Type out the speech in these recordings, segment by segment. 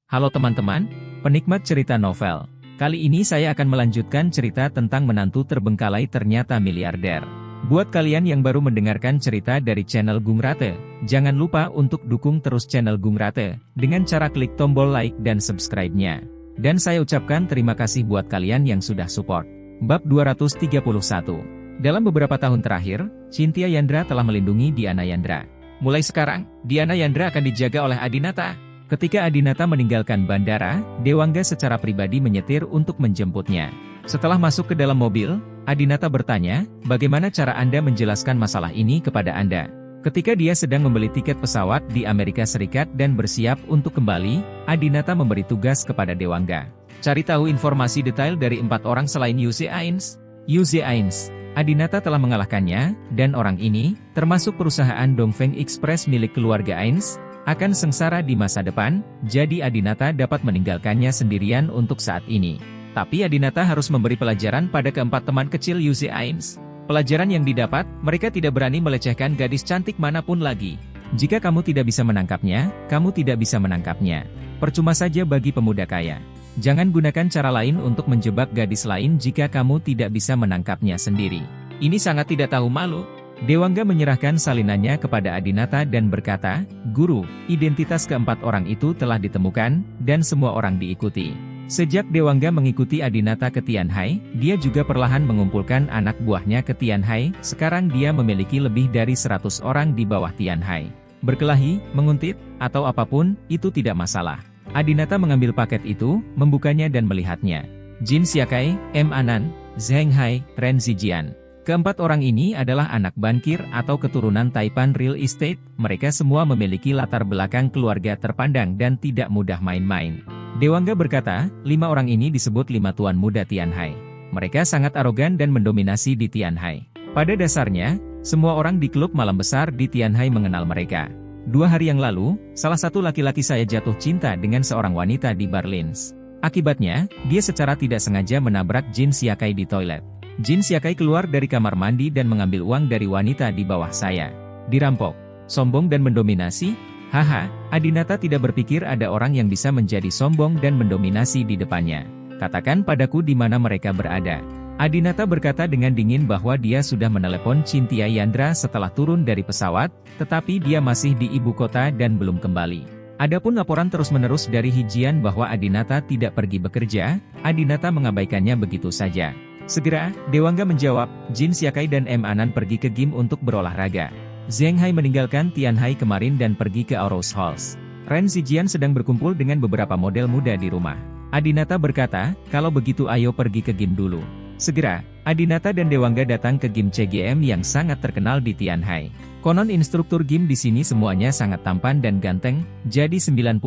Halo teman-teman, penikmat cerita novel. Kali ini saya akan melanjutkan cerita tentang menantu terbengkalai ternyata miliarder. Buat kalian yang baru mendengarkan cerita dari channel Gung Rate, jangan lupa untuk dukung terus channel Gung Rate dengan cara klik tombol like dan subscribe-nya. Dan saya ucapkan terima kasih buat kalian yang sudah support. Bab 231. Dalam beberapa tahun terakhir, Cynthia Yandra telah melindungi Diana Yandra. Mulai sekarang, Diana Yandra akan dijaga oleh Adinata. Ketika Adinata meninggalkan bandara, Dewangga secara pribadi menyetir untuk menjemputnya. Setelah masuk ke dalam mobil, Adinata bertanya, bagaimana cara Anda menjelaskan masalah ini kepada Anda? Ketika dia sedang membeli tiket pesawat di Amerika Serikat dan bersiap untuk kembali, Adinata memberi tugas kepada Dewangga. Cari tahu informasi detail dari 4 orang selain Yuze Ains. Yuze Ains, Adinata telah mengalahkannya, dan orang ini, termasuk perusahaan Dongfeng Express milik keluarga Ains, akan sengsara di masa depan, jadi Adinata dapat meninggalkannya sendirian untuk saat ini. Tapi Adinata harus memberi pelajaran pada keempat teman kecil Yuze Ains. Pelajaran yang didapat, mereka tidak berani melecehkan gadis cantik manapun lagi. Jika kamu tidak bisa menangkapnya, kamu tidak bisa menangkapnya. Percuma saja bagi pemuda kaya. Jangan gunakan cara lain untuk menjebak gadis lain jika kamu tidak bisa menangkapnya sendiri. Ini sangat tidak tahu malu. Dewangga menyerahkan salinannya kepada Adinata dan berkata, Guru, identitas keempat orang itu telah ditemukan, dan semua orang diikuti. Sejak Dewangga mengikuti Adinata ke Tianhai, dia juga perlahan mengumpulkan anak buahnya ke Tianhai, sekarang dia memiliki lebih dari 100 orang di bawah Tianhai. Berkelahi, menguntit, atau apapun, itu tidak masalah. Adinata mengambil paket itu, membukanya dan melihatnya. Jin Xiakai, M. Anan, Zheng Hai, Ren Zijian. Keempat orang ini adalah anak bankir atau keturunan Taipan Real Estate, mereka semua memiliki latar belakang keluarga terpandang dan tidak mudah main-main. Dewangga berkata, 5 orang ini disebut 5 tuan muda Tianhai. Mereka sangat arogan dan mendominasi di Tianhai. Pada dasarnya, semua orang di klub malam besar di Tianhai mengenal mereka. 2 hari yang lalu, salah satu laki-laki saya jatuh cinta dengan seorang wanita di bar Lins. Akibatnya, dia secara tidak sengaja menabrak Jin Xiakai di toilet. Jin Xiakai keluar dari kamar mandi dan mengambil uang dari wanita di bawah saya. Dirampok. Sombong dan mendominasi? Haha, Adinata tidak berpikir ada orang yang bisa menjadi sombong dan mendominasi di depannya. Katakan padaku di mana mereka berada. Adinata berkata dengan dingin bahwa dia sudah menelepon Cynthia Yandra setelah turun dari pesawat, tetapi dia masih di ibu kota dan belum kembali. Adapun laporan terus-menerus dari Hijian bahwa Adinata tidak pergi bekerja, Adinata mengabaikannya begitu saja. Segera, Dewangga menjawab, Jin Xiakai dan M. Anan pergi ke gym untuk berolahraga. Zheng Hai meninggalkan Tianhai kemarin dan pergi ke Aurous Halls. Ren Zijian sedang berkumpul dengan beberapa model muda di rumah. Adinata berkata, kalau begitu ayo pergi ke gym dulu. Segera, Adinata dan Dewangga datang ke gym CGM yang sangat terkenal di Tianhai. Konon instruktur gym di sini semuanya sangat tampan dan ganteng, jadi 90%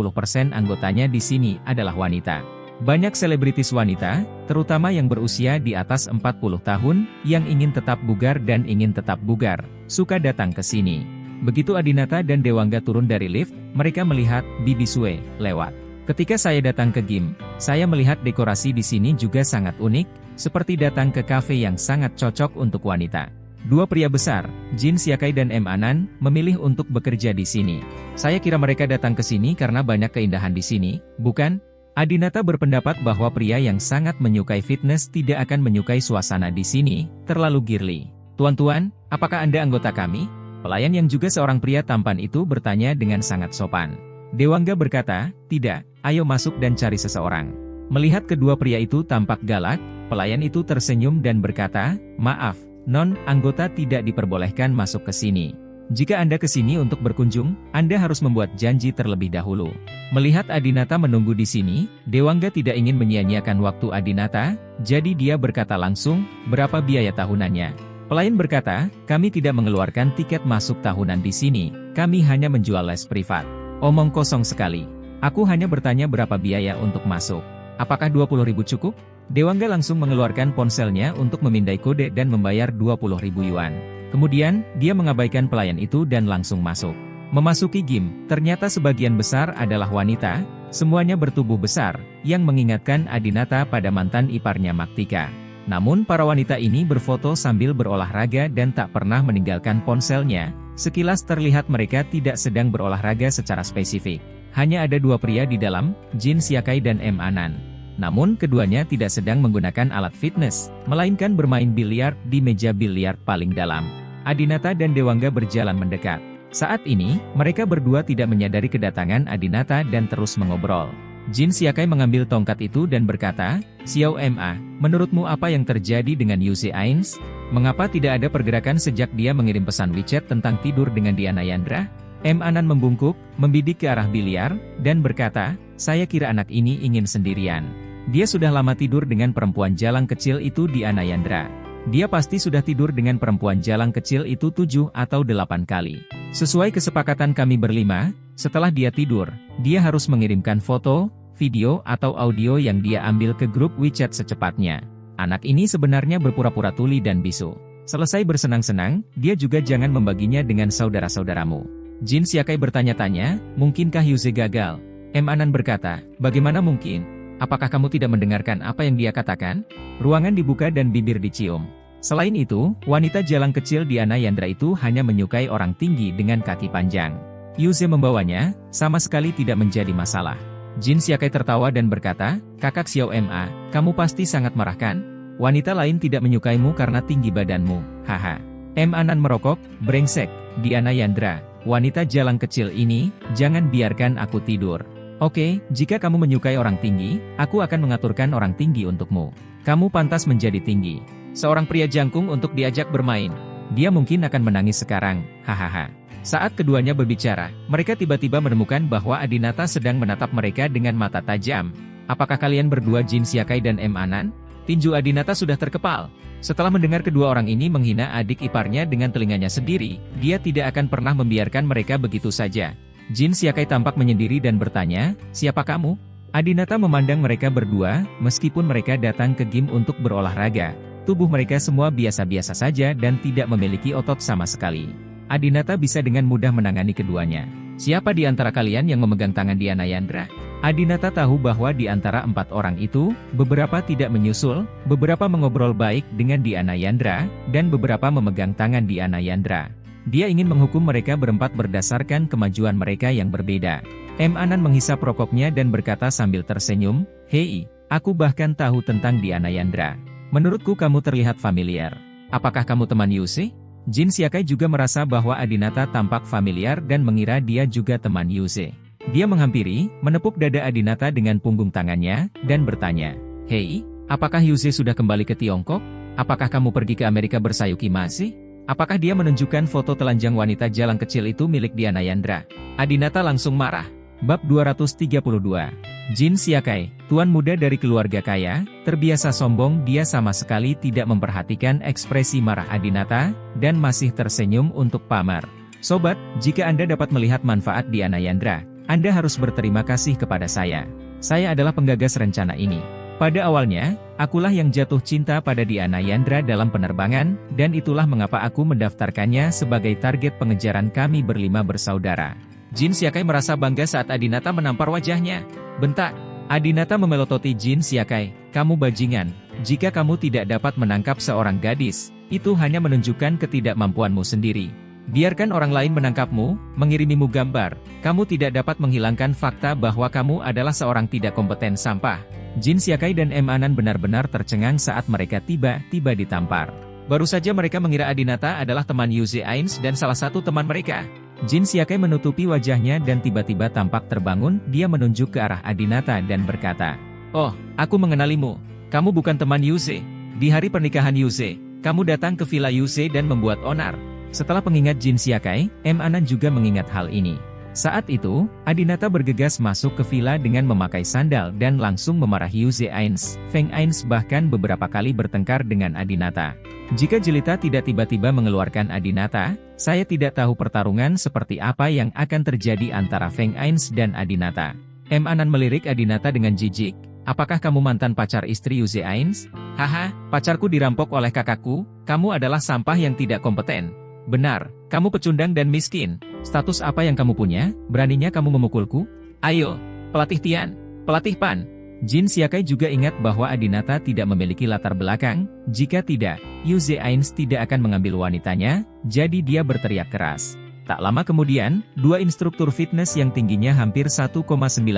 anggotanya di sini adalah wanita. Banyak selebritis wanita, terutama yang berusia di atas 40 tahun, yang ingin tetap bugar dan ingin tetap bugar, suka datang ke sini. Begitu Adinata dan Dewangga turun dari lift, mereka melihat Bibi Sue lewat. Ketika saya datang ke gym, saya melihat dekorasi di sini juga sangat unik, seperti datang ke kafe yang sangat cocok untuk wanita. 2 pria besar, Jin Xiakai dan M. Anan, memilih untuk bekerja di sini. Saya kira mereka datang ke sini karena banyak keindahan di sini, bukan? Adinata berpendapat bahwa pria yang sangat menyukai fitness tidak akan menyukai suasana di sini, terlalu girly. Tuan-tuan, apakah Anda anggota kami? Pelayan yang juga seorang pria tampan itu bertanya dengan sangat sopan. Dewangga berkata, tidak, ayo masuk dan cari seseorang. Melihat kedua pria itu tampak galak, pelayan itu tersenyum dan berkata, maaf, non, anggota tidak diperbolehkan masuk ke sini. Jika Anda ke sini untuk berkunjung, Anda harus membuat janji terlebih dahulu. Melihat Adinata menunggu di sini, Dewangga tidak ingin menyia-nyiakan waktu Adinata, jadi dia berkata langsung, berapa biaya tahunannya? Pelayan berkata, kami tidak mengeluarkan tiket masuk tahunan di sini, kami hanya menjual les privat. Omong kosong sekali. Aku hanya bertanya berapa biaya untuk masuk. Apakah 20.000 cukup? Dewangga langsung mengeluarkan ponselnya untuk memindai kode dan membayar 20.000 yuan. Kemudian, dia mengabaikan pelayan itu dan langsung masuk. Memasuki gym, ternyata sebagian besar adalah wanita, semuanya bertubuh besar, yang mengingatkan Adinata pada mantan iparnya Maktika. Namun para wanita ini berfoto sambil berolahraga dan tak pernah meninggalkan ponselnya, sekilas terlihat mereka tidak sedang berolahraga secara spesifik. Hanya ada dua pria di dalam, Jin Siakai dan M. Anan. Namun keduanya tidak sedang menggunakan alat fitness, melainkan bermain biliar di meja biliar paling dalam. Adinata dan Dewangga berjalan mendekat. Saat ini, mereka berdua tidak menyadari kedatangan Adinata dan terus mengobrol. Jin Siakai mengambil tongkat itu dan berkata, "Xiao Ma, menurutmu apa yang terjadi dengan Yu Ains? Mengapa tidak ada pergerakan sejak dia mengirim pesan WeChat tentang tidur dengan Diana Yandra?" M. Anan membungkuk, membidik ke arah biliar, dan berkata, "Saya kira anak ini ingin sendirian. Dia sudah lama tidur dengan perempuan jalang kecil itu Diana Yandra. Dia pasti sudah tidur dengan perempuan jalang kecil itu 7 atau 8 kali. Sesuai kesepakatan kami berlima, setelah dia tidur, dia harus mengirimkan foto, video atau audio yang dia ambil ke grup WeChat secepatnya. Anak ini sebenarnya berpura-pura tuli dan bisu. Selesai bersenang-senang, dia juga jangan membaginya dengan saudara-saudaramu." Jin Siakai bertanya-tanya, "Mungkinkah Yuze gagal?" M. Anan berkata, "Bagaimana mungkin? Apakah kamu tidak mendengarkan apa yang dia katakan?" Ruangan dibuka dan bibir dicium. Selain itu, wanita jalang kecil Diana Yandra itu hanya menyukai orang tinggi dengan kaki panjang. Yuze membawanya, sama sekali tidak menjadi masalah. Jin Siakai tertawa dan berkata, "Kakak Xiao Ma, kamu pasti sangat marah kan? Wanita lain tidak menyukaimu karena tinggi badanmu, haha." M. Anan merokok, "Brengsek, Diana Yandra. Wanita jalang kecil ini, jangan biarkan aku tidur. Oke, jika kamu menyukai orang tinggi, aku akan mengaturkan orang tinggi untukmu. Kamu pantas menjadi tinggi. Seorang pria jangkung untuk diajak bermain. Dia mungkin akan menangis sekarang, hahaha." Saat keduanya berbicara, mereka tiba-tiba menemukan bahwa Adinata sedang menatap mereka dengan mata tajam. "Apakah kalian berdua Jin Siakai dan M. Anan?" Tinju Adinata sudah terkepal. Setelah mendengar kedua orang ini menghina adik iparnya dengan telinganya sendiri, dia tidak akan pernah membiarkan mereka begitu saja. Jin Siakai tampak menyendiri dan bertanya, "Siapa kamu?" Adinata memandang mereka berdua, meskipun mereka datang ke gym untuk berolahraga. Tubuh mereka semua biasa-biasa saja dan tidak memiliki otot sama sekali. Adinata bisa dengan mudah menangani keduanya. "Siapa di antara kalian yang memegang tangan Diana Yandra?" Adinata tahu bahwa di antara 4 orang itu, beberapa tidak menyusul, beberapa mengobrol baik dengan Diana Yandra, dan beberapa memegang tangan Diana Yandra. Dia ingin menghukum mereka berempat berdasarkan kemajuan mereka yang berbeda. M. Anan menghisap rokoknya dan berkata sambil tersenyum, "Hei, aku bahkan tahu tentang Diana Yandra. Menurutku kamu terlihat familiar. Apakah kamu teman Yuze?" Jin Siakai juga merasa bahwa Adinata tampak familiar dan mengira dia juga teman Yuze. Dia menghampiri, menepuk dada Adinata dengan punggung tangannya, dan bertanya, "Hei, apakah Yuze sudah kembali ke Tiongkok? Apakah kamu pergi ke Amerika bersayuki masih? Apakah dia menunjukkan foto telanjang wanita jalang kecil itu milik Diana Yandra?" Adinata langsung marah. Bab 232. Jin Siakai, tuan muda dari keluarga kaya, terbiasa sombong. Dia sama sekali tidak memperhatikan ekspresi marah Adinata, dan masih tersenyum untuk pamer. "Sobat, jika Anda dapat melihat manfaat Diana Yandra, Anda harus berterima kasih kepada saya. Saya adalah penggagas rencana ini. Pada awalnya, akulah yang jatuh cinta pada Diana Yandra dalam penerbangan, dan itulah mengapa aku mendaftarkannya sebagai target pengejaran kami berlima bersaudara." Jin Siakai merasa bangga saat Adinata menampar wajahnya. "Bentak!" Adinata memelototi Jin Siakai, "Kamu bajingan. Jika kamu tidak dapat menangkap seorang gadis, itu hanya menunjukkan ketidakmampuanmu sendiri. Biarkan orang lain menangkapmu, mengirimimu gambar. Kamu tidak dapat menghilangkan fakta bahwa kamu adalah seorang tidak kompeten sampah." Jin Siakai dan M. Anan benar-benar tercengang saat mereka tiba-tiba ditampar. Baru saja mereka mengira Adinata adalah teman Yuze Ains dan salah satu teman mereka. Jin Siakai menutupi wajahnya dan tiba-tiba tampak terbangun. Dia menunjuk ke arah Adinata dan berkata, "Oh, aku mengenalimu. Kamu bukan teman Yuze. Di hari pernikahan Yuze, kamu datang ke Villa Yuze dan membuat onar." Setelah pengingat Jin Siakai, M. Anan juga mengingat hal ini. Saat itu, Adinata bergegas masuk ke villa dengan memakai sandal dan langsung memarahi Yuze Ains. Feng Ains bahkan beberapa kali bertengkar dengan Adinata. Jika Jelita tidak tiba-tiba mengeluarkan Adinata, saya tidak tahu pertarungan seperti apa yang akan terjadi antara Feng Ains dan Adinata. M. Anan melirik Adinata dengan jijik. "Apakah kamu mantan pacar istri Yuze Ains?" "Haha, pacarku dirampok oleh kakakku. Kamu adalah sampah yang tidak kompeten." "Benar, kamu pecundang dan miskin. Status apa yang kamu punya? Beraninya kamu memukulku? Ayo, pelatih Tian, pelatih Pan." Jin Siakai juga ingat bahwa Adinata tidak memiliki latar belakang. Jika tidak, Yuze Ains tidak akan mengambil wanitanya, jadi dia berteriak keras. Tak lama kemudian, dua instruktur fitness yang tingginya hampir 1,9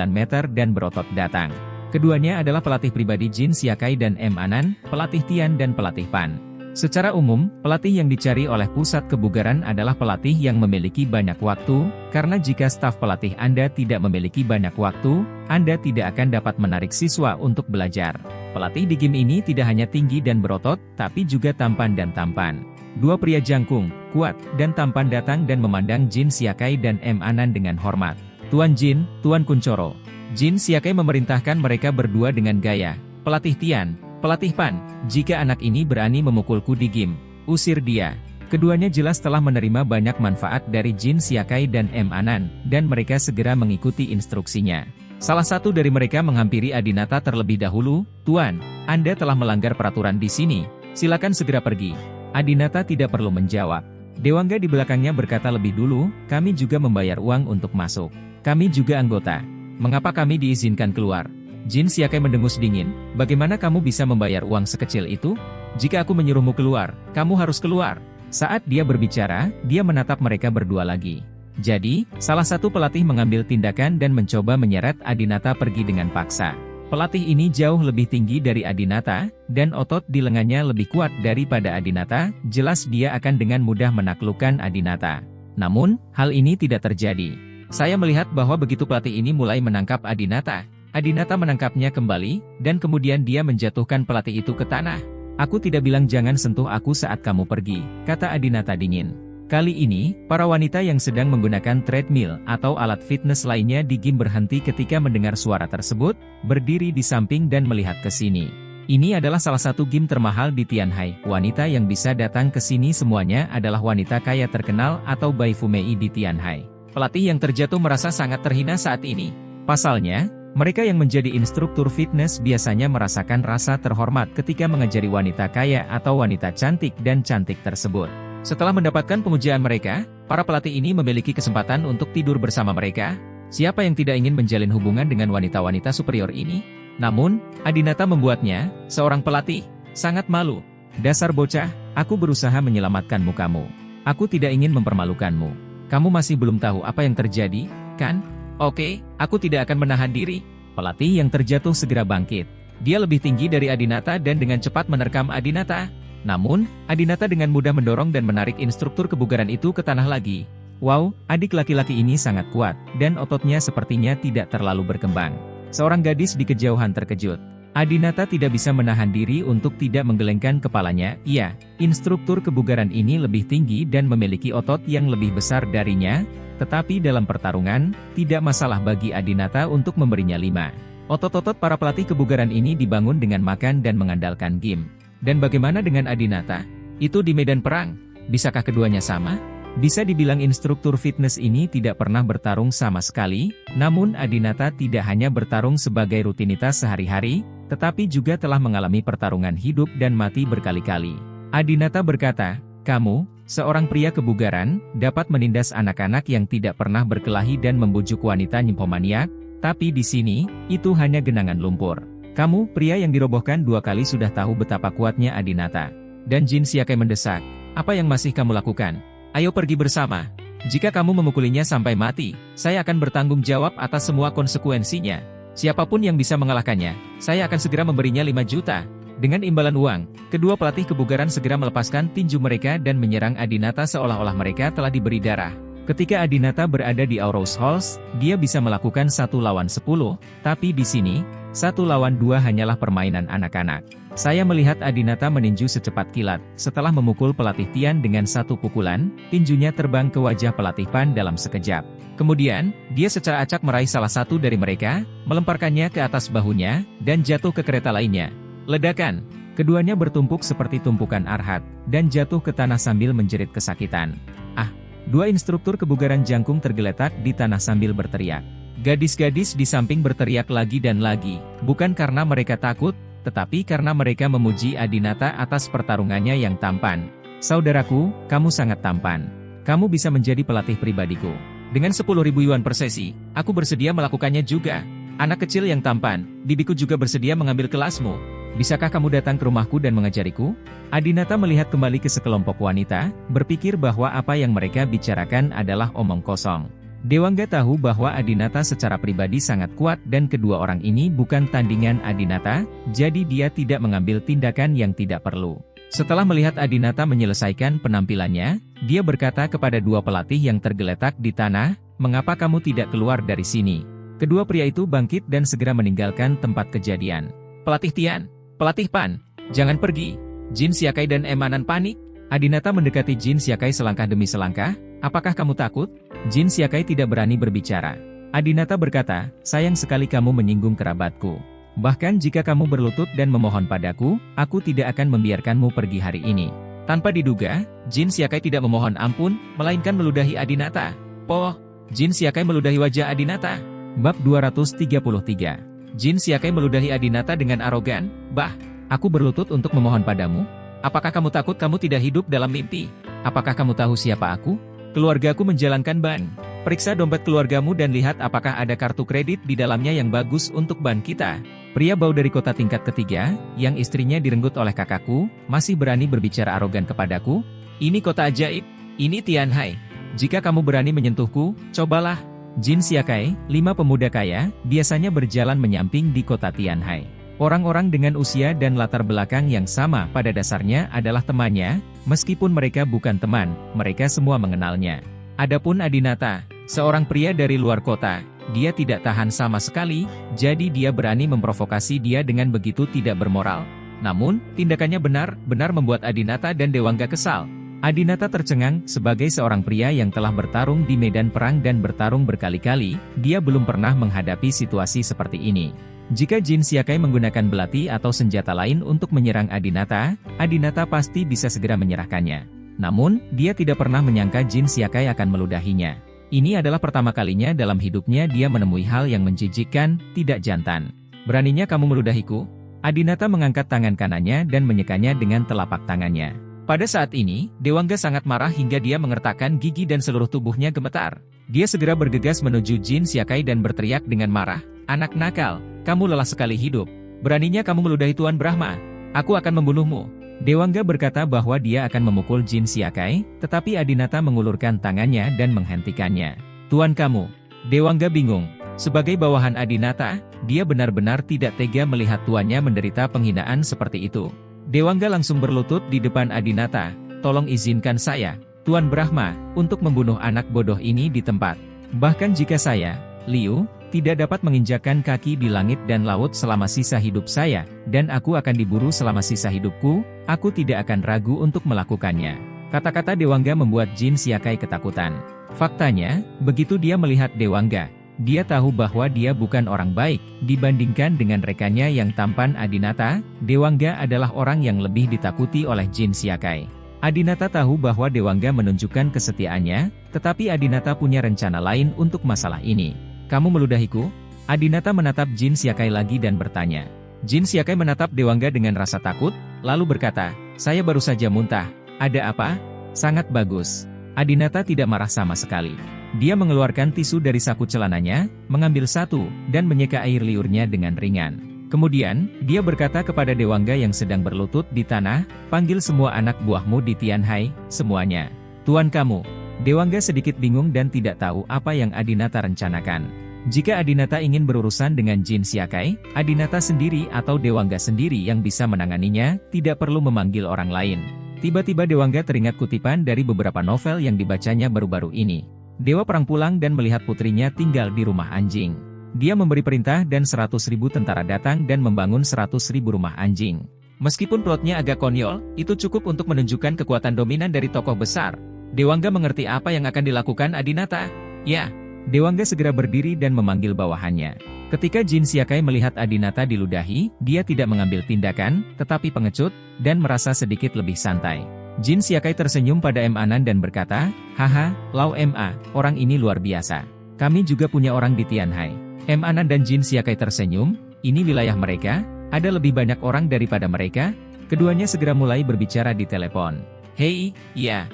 meter dan berotot datang. Keduanya adalah pelatih pribadi Jin Siakai dan M. Anan, pelatih Tian dan pelatih Pan. Secara umum, pelatih yang dicari oleh pusat kebugaran adalah pelatih yang memiliki banyak waktu, karena jika staf pelatih Anda tidak memiliki banyak waktu, Anda tidak akan dapat menarik siswa untuk belajar. Pelatih di game ini tidak hanya tinggi dan berotot, tapi juga tampan dan tampan. Dua pria jangkung, kuat, dan tampan datang dan memandang Jin Siakai dan M. Anan dengan hormat. Tuan Jin, Tuan Kuncoro. Jin Siakai memerintahkan mereka berdua dengan gaya. Pelatih Tian, pelatih Pan, jika anak ini berani memukulku di game, usir dia. Keduanya jelas telah menerima banyak manfaat dari Jin Siakai dan M. Anan, dan mereka segera mengikuti instruksinya. Salah satu dari mereka menghampiri Adinata terlebih dahulu. Tuan, Anda telah melanggar peraturan di sini, silakan segera pergi. Adinata tidak perlu menjawab. Dewangga di belakangnya berkata lebih dulu, kami juga membayar uang untuk masuk. Kami juga anggota. Mengapa kami diizinkan keluar? Jin Siakai mendengus dingin. Bagaimana kamu bisa membayar uang sekecil itu? Jika aku menyuruhmu keluar, kamu harus keluar. Saat dia berbicara, dia menatap mereka berdua lagi. Jadi, salah satu pelatih mengambil tindakan dan mencoba menyeret Adinata pergi dengan paksa. Pelatih ini jauh lebih tinggi dari Adinata, dan otot di lengannya lebih kuat daripada Adinata, jelas dia akan dengan mudah menaklukkan Adinata. Namun, hal ini tidak terjadi. Saya melihat bahwa begitu pelatih ini mulai menangkap Adinata, Adinata menangkapnya kembali, dan kemudian dia menjatuhkan pelatih itu ke tanah. Aku tidak bilang jangan sentuh aku saat kamu pergi, kata Adinata dingin. Kali ini, para wanita yang sedang menggunakan treadmill atau alat fitness lainnya di game berhenti ketika mendengar suara tersebut, berdiri di samping dan melihat ke sini. Ini adalah salah satu game termahal di Tianhai. Wanita yang bisa datang ke sini semuanya adalah wanita kaya terkenal atau Baifumei di Tianhai. Pelatih yang terjatuh merasa sangat terhina saat ini. Pasalnya, mereka yang menjadi instruktur fitness biasanya merasakan rasa terhormat ketika mengajari wanita kaya atau wanita cantik dan cantik tersebut. Setelah mendapatkan pemujaan mereka, para pelatih ini memiliki kesempatan untuk tidur bersama mereka. Siapa yang tidak ingin menjalin hubungan dengan wanita-wanita superior ini? Namun, Adinata membuatnya, seorang pelatih, sangat malu. Dasar bocah, aku berusaha menyelamatkanmu kamu. Aku tidak ingin mempermalukanmu. Kamu masih belum tahu apa yang terjadi, kan? Oke, aku tidak akan menahan diri. Pelatih yang terjatuh segera bangkit. Dia lebih tinggi dari Adinata dan dengan cepat menerkam Adinata. Namun, Adinata dengan mudah mendorong dan menarik instruktur kebugaran itu ke tanah lagi. Wow, adik laki-laki ini sangat kuat, dan ototnya sepertinya tidak terlalu berkembang. Seorang gadis di kejauhan terkejut. Adinata tidak bisa menahan diri untuk tidak menggelengkan kepalanya. Iya, instruktur kebugaran ini lebih tinggi dan memiliki otot yang lebih besar darinya, tetapi dalam pertarungan, tidak masalah bagi Adinata untuk memberinya 5. Otot-otot para pelatih kebugaran ini dibangun dengan makan dan mengandalkan game. Dan bagaimana dengan Adinata? Itu di medan perang. Bisakah keduanya sama? Bisa dibilang instruktur fitness ini tidak pernah bertarung sama sekali, namun Adinata tidak hanya bertarung sebagai rutinitas sehari-hari, tetapi juga telah mengalami pertarungan hidup dan mati berkali-kali. Adinata berkata, kamu, seorang pria kebugaran, dapat menindas anak-anak yang tidak pernah berkelahi dan membujuk wanita nympomaniak, tapi di sini, itu hanya genangan lumpur. Kamu, pria yang dirobohkan 2 kali sudah tahu betapa kuatnya Adinata. Dan Jin Siakai mendesak, apa yang masih kamu lakukan? Ayo pergi bersama. Jika kamu memukulinya sampai mati, saya akan bertanggung jawab atas semua konsekuensinya. Siapapun yang bisa mengalahkannya, saya akan segera memberinya 5 juta. Dengan imbalan uang, kedua pelatih kebugaran segera melepaskan tinju mereka dan menyerang Adinata seolah-olah mereka telah diberi darah. Ketika Adinata berada di Aurous Halls, dia bisa melakukan 1 lawan 10, tapi di sini, 1 lawan 2 hanyalah permainan anak-anak. Saya melihat Adinata meninju secepat kilat. Setelah memukul pelatih Tian dengan 1 pukulan, tinjunya terbang ke wajah pelatih Pan dalam sekejap. Kemudian, dia secara acak meraih salah satu dari mereka, melemparkannya ke atas bahunya, dan jatuh ke kereta lainnya. Ledakan! Keduanya bertumpuk seperti tumpukan arhat, dan jatuh ke tanah sambil menjerit kesakitan. Ah! 2 instruktur kebugaran jangkung tergeletak di tanah sambil berteriak. Gadis-gadis di samping berteriak lagi dan lagi, bukan karena mereka takut, tetapi karena mereka memuji Adinata atas pertarungannya yang tampan. Saudaraku, kamu sangat tampan. Kamu bisa menjadi pelatih pribadiku. Dengan 10.000 yuan per sesi, aku bersedia melakukannya juga. Anak kecil yang tampan, bibiku juga bersedia mengambil kelasmu. Bisakah kamu datang ke rumahku dan mengajariku? Adinata melihat kembali ke sekelompok wanita, berpikir bahwa apa yang mereka bicarakan adalah omong kosong. Dewangga tahu bahwa Adinata secara pribadi sangat kuat dan kedua orang ini bukan tandingan Adinata, jadi dia tidak mengambil tindakan yang tidak perlu. Setelah melihat Adinata menyelesaikan penampilannya, dia berkata kepada dua pelatih yang tergeletak di tanah, "Mengapa kamu tidak keluar dari sini?" Kedua pria itu bangkit dan segera meninggalkan tempat kejadian. "Pelatih Tian, pelatih Pan, jangan pergi." Jin Siakai dan Emanan panik. Adinata mendekati Jin Siakai selangkah demi selangkah. "Apakah kamu takut?" Jin Siakai tidak berani berbicara. Adinata berkata, "Sayang sekali kamu menyinggung kerabatku. Bahkan jika kamu berlutut dan memohon padaku, aku tidak akan membiarkanmu pergi hari ini." Tanpa diduga, Jin Siakai tidak memohon ampun, melainkan meludahi Adinata. "Poh!" Jin Siakai meludahi wajah Adinata. Bab 233. Jin Siakai meludahi Adinata dengan arogan. "Bah, aku berlutut untuk memohon padamu. Apakah kamu takut kamu tidak hidup dalam mimpi? Apakah kamu tahu siapa aku? Keluargaku menjalankan ban. Periksa dompet keluargamu dan lihat apakah ada kartu kredit di dalamnya yang bagus untuk ban kita." Pria bau dari kota tingkat ketiga, yang istrinya direnggut oleh kakakku, masih berani berbicara arogan kepadaku? "Ini kota ajaib, ini Tianhai. Jika kamu berani menyentuhku, cobalah." Jin Siakai, 5 pemuda kaya, biasanya berjalan menyamping di kota Tianhai. Orang-orang dengan usia dan latar belakang yang sama pada dasarnya adalah temannya, meskipun mereka bukan teman, mereka semua mengenalnya. Adapun Adinata, seorang pria dari luar kota, dia tidak tahan sama sekali, jadi dia berani memprovokasi dia dengan begitu tidak bermoral. Namun, tindakannya benar-benar membuat Adinata dan Dewangga kesal. Adinata tercengang, sebagai seorang pria yang telah bertarung di medan perang dan bertarung berkali-kali, dia belum pernah menghadapi situasi seperti ini. Jika Jin Siakai menggunakan belati atau senjata lain untuk menyerang Adinata, Adinata pasti bisa segera menyerahkannya. Namun, dia tidak pernah menyangka Jin Siakai akan meludahinya. Ini adalah pertama kalinya dalam hidupnya dia menemui hal yang menjijikkan, tidak jantan. "Beraninya kamu meludahiku?" Adinata mengangkat tangan kanannya dan menyekanya dengan telapak tangannya. Pada saat ini, Dewangga sangat marah hingga dia mengertakkan gigi dan seluruh tubuhnya gemetar. Dia segera bergegas menuju Jin Siakai dan berteriak dengan marah, "Anak nakal, kamu lelah sekali hidup. Beraninya kamu meludahi Tuan Brahma. Aku akan membunuhmu." Dewangga berkata bahwa dia akan memukul Jin Siakai, tetapi Adinata mengulurkan tangannya dan menghentikannya. "Tuan kamu." Dewangga bingung. Sebagai bawahan Adinata, dia benar-benar tidak tega melihat tuannya menderita penghinaan seperti itu. Dewangga langsung berlutut di depan Adinata. "Tolong izinkan saya, Tuan Brahma, untuk membunuh anak bodoh ini di tempat. Bahkan jika saya, Liu, tidak dapat menginjakkan kaki di langit dan laut selama sisa hidup saya, dan aku akan diburu selama sisa hidupku, aku tidak akan ragu untuk melakukannya." Kata-kata Dewangga membuat Jin Siakai ketakutan. Faktanya, begitu dia melihat Dewangga, dia tahu bahwa dia bukan orang baik. Dibandingkan dengan rekannya yang tampan Adinata, Dewangga adalah orang yang lebih ditakuti oleh Jin Siakai. Adinata tahu bahwa Dewangga menunjukkan kesetiaannya, tetapi Adinata punya rencana lain untuk masalah ini. "Kamu meludahiku?" Adinata menatap Jin Siakai lagi dan bertanya. Jin Siakai menatap Dewangga dengan rasa takut, lalu berkata, "Saya baru saja muntah. Ada apa?" "Sangat bagus." Adinata tidak marah sama sekali. Dia mengeluarkan tisu dari saku celananya, mengambil satu, dan menyeka air liurnya dengan ringan. Kemudian, dia berkata kepada Dewangga yang sedang berlutut di tanah, "Panggil semua anak buahmu di Tianhai, semuanya." "Tuan kamu." Dewangga sedikit bingung dan tidak tahu apa yang Adinata rencanakan. Jika Adinata ingin berurusan dengan Jin Siakai, Adinata sendiri atau Dewangga sendiri yang bisa menanganinya, tidak perlu memanggil orang lain. Tiba-tiba Dewangga teringat kutipan dari beberapa novel yang dibacanya baru-baru ini. Dewa perang pulang dan melihat putrinya tinggal di rumah anjing. Dia memberi perintah dan 100.000 tentara datang dan membangun 100.000 rumah anjing. Meskipun plotnya agak konyol, itu cukup untuk menunjukkan kekuatan dominan dari tokoh besar. Dewangga mengerti apa yang akan dilakukan Adinata. "Ya." Dewangga segera berdiri dan memanggil bawahannya. Ketika Jin Siakai melihat Adinata diludahi, dia tidak mengambil tindakan, tetapi pengecut, dan merasa sedikit lebih santai. Jin Siakai tersenyum pada Emanan dan berkata, "Haha, Lau Ma, orang ini luar biasa. Kami juga punya orang di Tianhai." Emanan dan Jin Siakai tersenyum, ini wilayah mereka, ada lebih banyak orang daripada mereka. Keduanya segera mulai berbicara di telepon. "Hei, iya,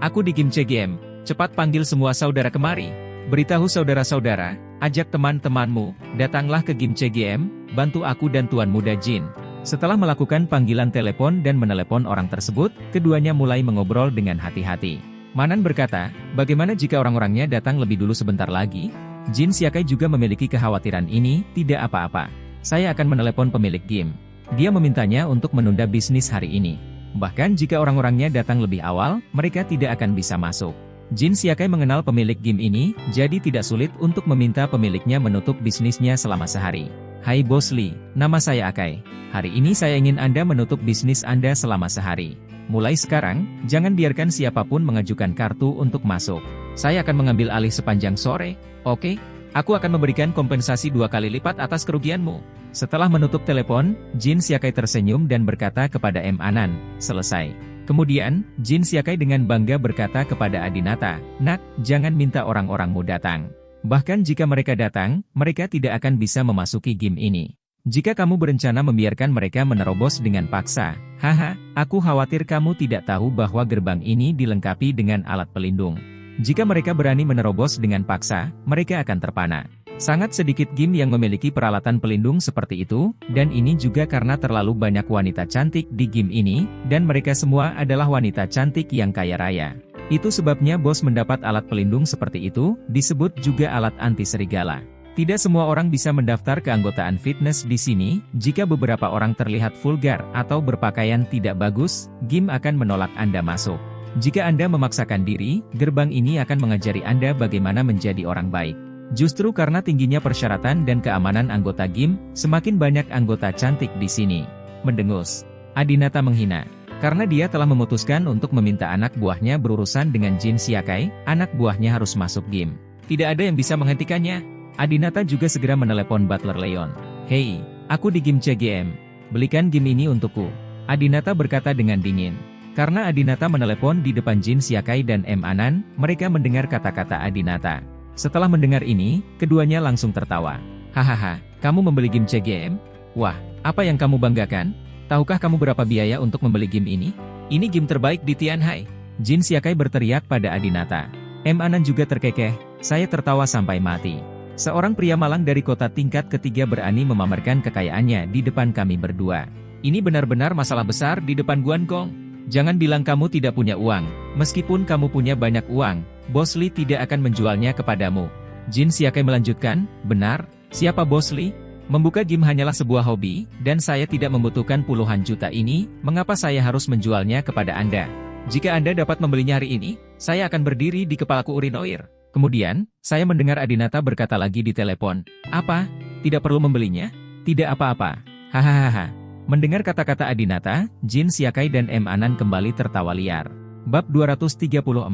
aku di Gimche Game. Cepat panggil semua saudara kemari. Beritahu saudara-saudara, ajak teman-temanmu, datanglah ke Gimche Game, bantu aku dan Tuan Muda Jin." Setelah melakukan panggilan telepon dan menelepon orang tersebut, keduanya mulai mengobrol dengan hati-hati. Manan berkata, bagaimana jika orang-orangnya datang lebih dulu sebentar lagi? Jin Xiaokai juga memiliki kekhawatiran ini, tidak apa-apa. Saya akan menelepon pemilik game. Dia memintanya untuk menunda bisnis hari ini. Bahkan jika orang-orangnya datang lebih awal, mereka tidak akan bisa masuk. Jin Xiaokai mengenal pemilik game ini, jadi tidak sulit untuk meminta pemiliknya menutup bisnisnya selama sehari. Hai Bos Lee, nama saya Akai. Hari ini saya ingin Anda menutup bisnis Anda selama sehari. Mulai sekarang, jangan biarkan siapapun mengajukan kartu untuk masuk. Saya akan mengambil alih sepanjang sore, oke? Aku akan memberikan kompensasi 2 kali lipat atas kerugianmu. Setelah menutup telepon, Jin Xiaokai tersenyum dan berkata kepada M. Anan, selesai. Kemudian, Jin Xiaokai dengan bangga berkata kepada Adinata, nak, jangan minta orang-orangmu datang. Bahkan jika mereka datang, mereka tidak akan bisa memasuki game ini. Jika kamu berencana membiarkan mereka menerobos dengan paksa, haha, aku khawatir kamu tidak tahu bahwa gerbang ini dilengkapi dengan alat pelindung. Jika mereka berani menerobos dengan paksa, mereka akan terpana. Sangat sedikit game yang memiliki peralatan pelindung seperti itu, dan ini juga karena terlalu banyak wanita cantik di game ini, dan mereka semua adalah wanita cantik yang kaya raya. Itu sebabnya bos mendapat alat pelindung seperti itu, disebut juga alat anti serigala. Tidak semua orang bisa mendaftar keanggotaan fitness di sini, jika beberapa orang terlihat vulgar atau berpakaian tidak bagus, game akan menolak Anda masuk. Jika Anda memaksakan diri, gerbang ini akan mengajari Anda bagaimana menjadi orang baik. Justru karena tingginya persyaratan dan keamanan anggota game, semakin banyak anggota cantik di sini. Mendengus. Adinata menghina. Karena dia telah memutuskan untuk meminta anak buahnya berurusan dengan Jin Xiaokai, anak buahnya harus masuk game. Tidak ada yang bisa menghentikannya. Adinata juga segera menelepon Butler Leon. Hei, aku di game CGM. Belikan game ini untukku. Adinata berkata dengan dingin. Karena Adinata menelepon di depan Jin Xiaokai dan M. Anan, mereka mendengar kata-kata Adinata. Setelah mendengar ini, keduanya langsung tertawa. Hahaha, kamu membeli game CGM? Wah, apa yang kamu banggakan? Tahukah kamu berapa biaya untuk membeli game ini? Ini game terbaik di Tianhai. Jin Xiaokai berteriak pada Adinata. M. Anan juga terkekeh, saya tertawa sampai mati. Seorang pria malang dari kota tingkat ketiga berani memamerkan kekayaannya di depan kami berdua. Ini benar-benar masalah besar di depan Guankong. Jangan bilang kamu tidak punya uang. Meskipun kamu punya banyak uang, Bos Lee tidak akan menjualnya kepadamu. Jin Xiaokai melanjutkan, benar, siapa Bos Lee? Membuka game hanyalah sebuah hobi, dan saya tidak membutuhkan puluhan juta ini, mengapa saya harus menjualnya kepada Anda? Jika Anda dapat membelinya hari ini, saya akan berdiri di kepalaku urinoir. Kemudian, saya mendengar Adinata berkata lagi di telepon, apa? Tidak perlu membelinya? Tidak apa-apa. Hahaha. Mendengar kata-kata Adinata, Jin Xiaokai dan M. Anan kembali tertawa liar. Bab 234.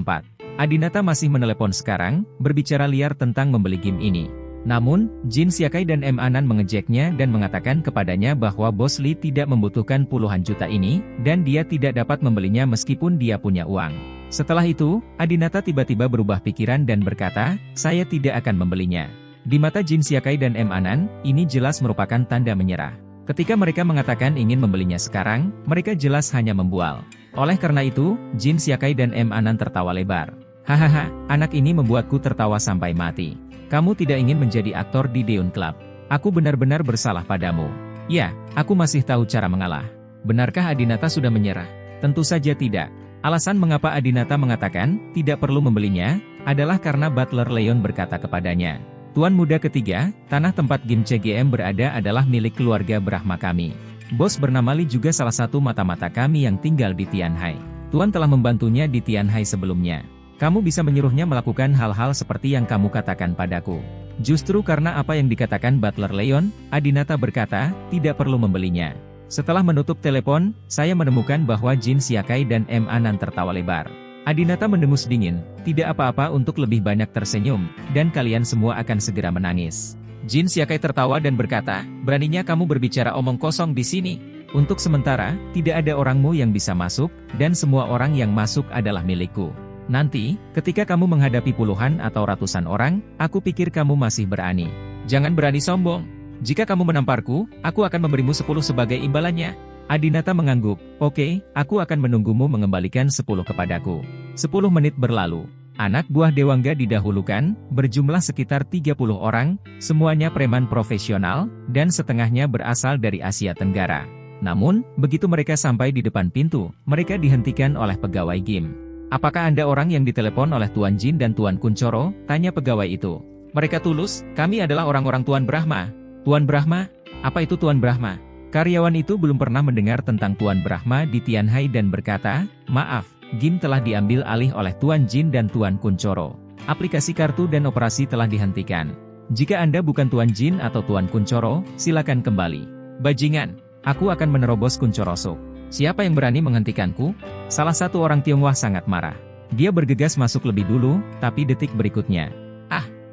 Adinata masih menelepon sekarang, berbicara liar tentang membeli game ini. Namun, Jin Xiaokai dan M. Anan mengejeknya dan mengatakan kepadanya bahwa Bos Lee tidak membutuhkan puluhan juta ini, dan dia tidak dapat membelinya meskipun dia punya uang. Setelah itu, Adinata tiba-tiba berubah pikiran dan berkata, saya tidak akan membelinya. Di mata Jin Xiaokai dan M. Anan, ini jelas merupakan tanda menyerah. Ketika mereka mengatakan ingin membelinya sekarang, mereka jelas hanya membual. Oleh karena itu, Jin Xiaokai dan M. Anan tertawa lebar. Hahaha, anak ini membuatku tertawa sampai mati. Kamu tidak ingin menjadi aktor di Daeun Club. Aku benar-benar bersalah padamu. Ya, aku masih tahu cara mengalah. Benarkah Adinata sudah menyerah? Tentu saja tidak. Alasan mengapa Adinata mengatakan tidak perlu membelinya, adalah karena Butler Leon berkata kepadanya. Tuan muda ketiga, tanah tempat game CGM berada adalah milik keluarga Brahma kami. Bos bernama Lee juga salah satu mata-mata kami yang tinggal di Tianhai. Tuan telah membantunya di Tianhai sebelumnya. Kamu bisa menyuruhnya melakukan hal-hal seperti yang kamu katakan padaku. Justru karena apa yang dikatakan Butler Leon, Adinata berkata, tidak perlu membelinya. Setelah menutup telepon, saya menemukan bahwa Jin Xiaokai dan M. Anan tertawa lebar. Adinata mendengus dingin, tidak apa-apa untuk lebih banyak tersenyum, dan kalian semua akan segera menangis. Jin Xiaokai tertawa dan berkata, beraninya kamu berbicara omong kosong di sini. Untuk sementara, tidak ada orangmu yang bisa masuk, dan semua orang yang masuk adalah milikku. Nanti, ketika kamu menghadapi puluhan atau ratusan orang, aku pikir kamu masih berani. Jangan berani sombong. Jika kamu menamparku, aku akan memberimu 10 sebagai imbalannya. Adinata mengangguk, oke, aku akan menunggumu mengembalikan 10 kepadaku. 10 menit berlalu. Anak buah Dewangga didahulukan, berjumlah sekitar 30 orang, semuanya preman profesional, dan setengahnya berasal dari Asia Tenggara. Namun, begitu mereka sampai di depan pintu, mereka dihentikan oleh pegawai game. "Apakah Anda orang yang ditelepon oleh Tuan Jin dan Tuan Kunchoro?" tanya pegawai itu. Mereka tulus, "Kami adalah orang-orang Tuan Brahma." "Tuan Brahma? Apa itu Tuan Brahma?" Karyawan itu belum pernah mendengar tentang Tuan Brahma di Tianhai dan berkata, "Maaf, game telah diambil alih oleh Tuan Jin dan Tuan Kunchoro. Aplikasi kartu dan operasi telah dihentikan. Jika Anda bukan Tuan Jin atau Tuan Kunchoro, silakan kembali." "Bajingan, aku akan menerobos Kunchorosuk. Siapa yang berani menghentikanku?" Salah satu orang Tionghoa sangat marah. Dia bergegas masuk lebih dulu, tapi detik berikutnya,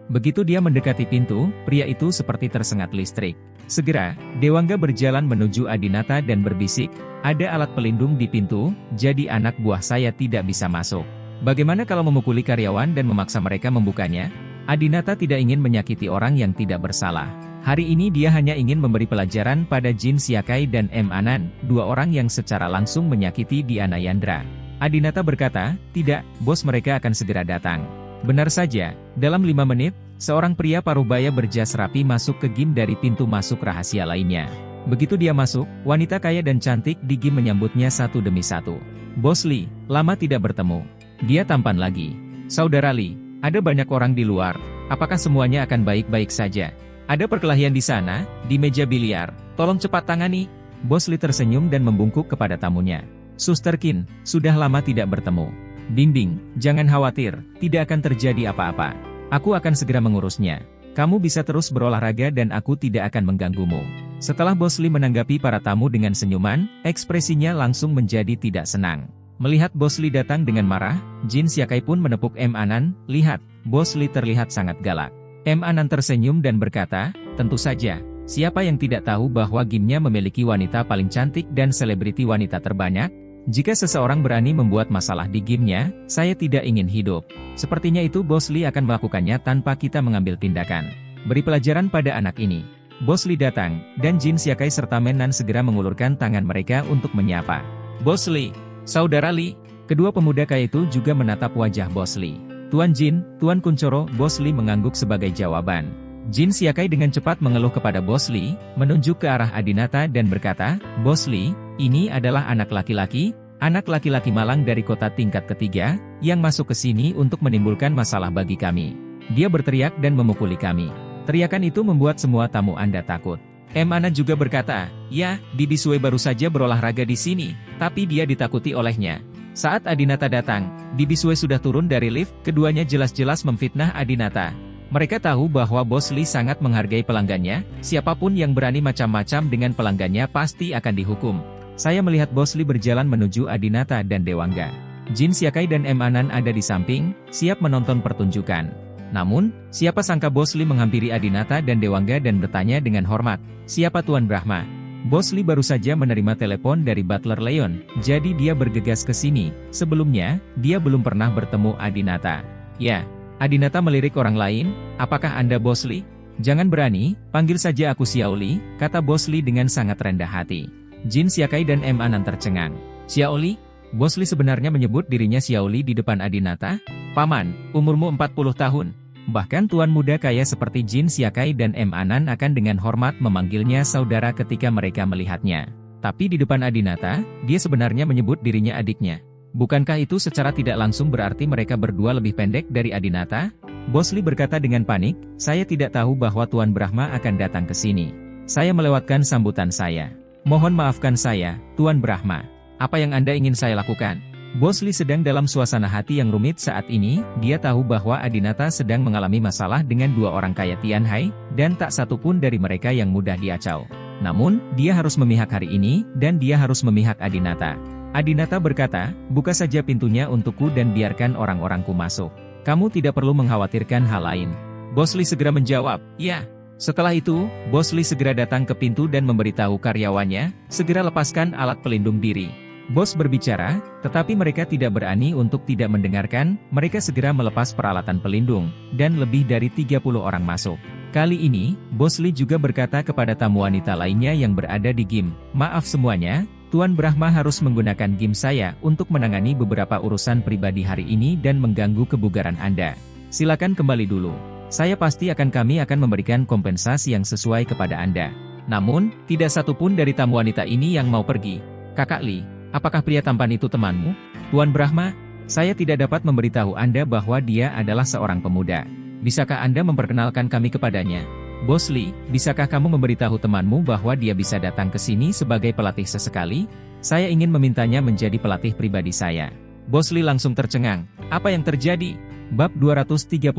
begitu dia mendekati pintu, pria itu seperti tersengat listrik. Segera, Dewangga berjalan menuju Adinata dan berbisik, "Ada alat pelindung di pintu, jadi anak buah saya tidak bisa masuk. Bagaimana kalau memukuli karyawan dan memaksa mereka membukanya?" Adinata tidak ingin menyakiti orang yang tidak bersalah. Hari ini dia hanya ingin memberi pelajaran pada Jin Siakai dan M. Anan, dua orang yang secara langsung menyakiti Diana Yandra. Adinata berkata, "Tidak, bos, mereka akan segera datang." Benar saja, dalam 5 menit, seorang pria paruh-baya berjas rapi masuk ke game dari pintu masuk rahasia lainnya. Begitu dia masuk, wanita kaya dan cantik di game menyambutnya satu demi satu. "Bos Lee, lama tidak bertemu." Dia tampan lagi. "Saudara Lee, ada banyak orang di luar, apakah semuanya akan baik-baik saja? Ada perkelahian di sana, di meja biliar, tolong cepat tangani." Bos Lee tersenyum dan membungkuk kepada tamunya. "Suster Qin, sudah lama tidak bertemu." "Ding, jangan khawatir, tidak akan terjadi apa-apa. Aku akan segera mengurusnya. Kamu bisa terus berolahraga dan aku tidak akan mengganggumu." Setelah Bos Lee menanggapi para tamu dengan senyuman, ekspresinya langsung menjadi tidak senang. Melihat Bos Lee datang dengan marah, Jin Siakai pun menepuk M. Anan. "Lihat, Bos Lee terlihat sangat galak." M. Anan tersenyum dan berkata, "Tentu saja, siapa yang tidak tahu bahwa gamenya memiliki wanita paling cantik dan selebriti wanita terbanyak? Jika seseorang berani membuat masalah di gamenya, saya tidak ingin hidup. Sepertinya itu Bos Lee akan melakukannya tanpa kita mengambil tindakan. Beri pelajaran pada anak ini." Bos Lee datang, dan Jin Siakai serta Menan segera mengulurkan tangan mereka untuk menyapa. "Bos Lee, Saudara Lee." Kedua pemuda kaya itu juga menatap wajah Bos Lee. "Tuan Jin, Tuan Kunchoro." Bos Lee mengangguk sebagai jawaban. Jin Siakai dengan cepat mengeluh kepada Bos Lee, menunjuk ke arah Adinata dan berkata, "Bos Lee, ini adalah anak laki-laki malang dari kota tingkat ketiga, yang masuk ke sini untuk menimbulkan masalah bagi kami. Dia berteriak dan memukuli kami. Teriakan itu membuat semua tamu Anda takut." M. Anan juga berkata, "Ya, Bibi Sue baru saja berolahraga di sini, tapi dia ditakuti olehnya." Saat Adinata datang, Bibi Sue sudah turun dari lift, keduanya jelas-jelas memfitnah Adinata. Mereka tahu bahwa Bos Lee sangat menghargai pelanggannya, siapapun yang berani macam-macam dengan pelanggannya pasti akan dihukum. Saya melihat Bos Lee berjalan menuju Adinata dan Dewangga. Jin Siakai dan M. Anan ada di samping, siap menonton pertunjukan. Namun, siapa sangka Bos Lee menghampiri Adinata dan Dewangga dan bertanya dengan hormat, "Siapa Tuan Brahma?" Bos Lee baru saja menerima telepon dari Butler Leon, jadi dia bergegas ke sini. Sebelumnya, dia belum pernah bertemu Adinata. "Ya." Adinata melirik orang lain, "Apakah Anda Bos Lee?" "Jangan berani, panggil saja aku Xiao Li," kata Bos Lee dengan sangat rendah hati. Jin Siakai dan M. Anan tercengang. "Xiao Li?" Bos Lee sebenarnya menyebut dirinya Xiao Li di depan Adinata. "Paman, umurmu 40 tahun. Bahkan tuan muda kaya seperti Jin Siakai dan M. Anan akan dengan hormat memanggilnya saudara ketika mereka melihatnya. Tapi di depan Adinata, dia sebenarnya menyebut dirinya adiknya. Bukankah itu secara tidak langsung berarti mereka berdua lebih pendek dari Adinata?" Bos Lee berkata dengan panik, "Saya tidak tahu bahwa Tuan Brahma akan datang ke sini. Saya melewatkan sambutan saya. Mohon maafkan saya, Tuan Brahma. Apa yang Anda ingin saya lakukan?" Bos Lee sedang dalam suasana hati yang rumit saat ini. Dia tahu bahwa Adinata sedang mengalami masalah dengan dua orang kaya Tianhai, dan tak satu pun dari mereka yang mudah diacau. Namun, dia harus memihak hari ini, dan dia harus memihak Adinata. Adinata berkata, "Buka saja pintunya untukku dan biarkan orang-orangku masuk. Kamu tidak perlu mengkhawatirkan hal lain." Bos Lee segera menjawab, "Ya." Setelah itu, Bos Lee segera datang ke pintu dan memberitahu karyawannya, segera lepaskan alat pelindung diri. Bos berbicara, tetapi mereka tidak berani untuk tidak mendengarkan. Mereka segera melepas peralatan pelindung, dan lebih dari 30 orang masuk. Kali ini, Bos Lee juga berkata kepada tamu wanita lainnya yang berada di game, "Maaf semuanya, Tuan Brahma harus menggunakan game saya untuk menangani beberapa urusan pribadi hari ini dan mengganggu kebugaran Anda. Silakan kembali dulu. Saya pasti kami akan memberikan kompensasi yang sesuai kepada Anda." Namun, tidak satu pun dari tamu wanita ini yang mau pergi. Kakak Li, apakah pria tampan itu temanmu? Tuan Brahma, saya tidak dapat memberitahu Anda bahwa dia adalah seorang pemuda. Bisakah Anda memperkenalkan kami kepadanya? Bos Li, bisakah kamu memberitahu temanmu bahwa dia bisa datang ke sini sebagai pelatih sesekali? Saya ingin memintanya menjadi pelatih pribadi saya. Bos Li langsung tercengang. Apa yang terjadi? Bab 235.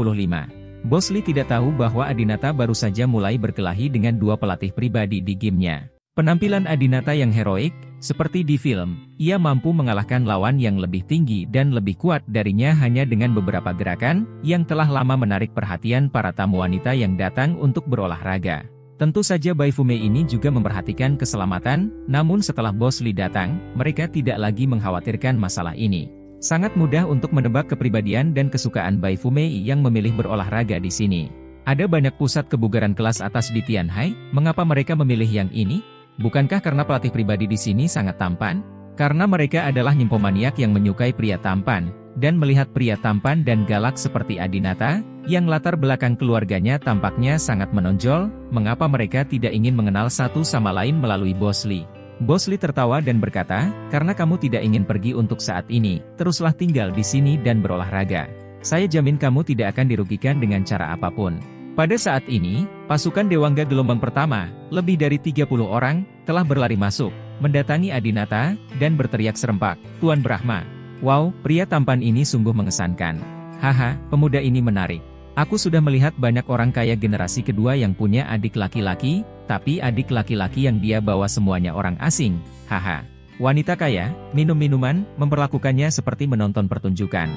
Bos Li tidak tahu bahwa Adinata baru saja mulai berkelahi dengan dua pelatih pribadi di gamenya. Penampilan Adinata yang heroik, seperti di film, ia mampu mengalahkan lawan yang lebih tinggi dan lebih kuat darinya hanya dengan beberapa gerakan, yang telah lama menarik perhatian para tamu wanita yang datang untuk berolahraga. Tentu saja Baifume ini juga memperhatikan keselamatan, namun setelah Bos Li datang, mereka tidak lagi mengkhawatirkan masalah ini. Sangat mudah untuk menebak kepribadian dan kesukaan Baifume yang memilih berolahraga di sini. Ada banyak pusat kebugaran kelas atas di Tianhai, mengapa mereka memilih yang ini? Bukankah karena pelatih pribadi di sini sangat tampan? Karena mereka adalah nympomaniak yang menyukai pria tampan, dan melihat pria tampan dan galak seperti Adinata, yang latar belakang keluarganya tampaknya sangat menonjol, mengapa mereka tidak ingin mengenal satu sama lain melalui Bos Li? Bos Li tertawa dan berkata, karena kamu tidak ingin pergi untuk saat ini, teruslah tinggal di sini dan berolahraga. Saya jamin kamu tidak akan dirugikan dengan cara apapun. Pada saat ini, pasukan Dewangga gelombang pertama, lebih dari 30 orang, telah berlari masuk, mendatangi Adinata, dan berteriak serempak, Tuan Brahma. Wow, pria tampan ini sungguh mengesankan. Haha, pemuda ini menarik. Aku sudah melihat banyak orang kaya generasi kedua yang punya adik laki-laki, tapi adik laki-laki yang dia bawa semuanya orang asing. Haha. Wanita kaya, minum minuman, memperlakukannya seperti menonton pertunjukan.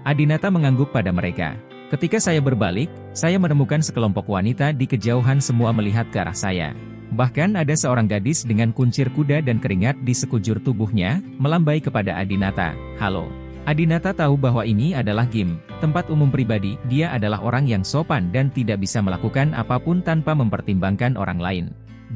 Adinata mengangguk pada mereka. Ketika saya berbalik, saya menemukan sekelompok wanita di kejauhan semua melihat ke arah saya. Bahkan ada seorang gadis dengan kuncir kuda dan keringat di sekujur tubuhnya, melambai kepada Adinata. Halo. Adinata tahu bahwa ini adalah game, tempat umum pribadi, dia adalah orang yang sopan dan tidak bisa melakukan apapun tanpa mempertimbangkan orang lain.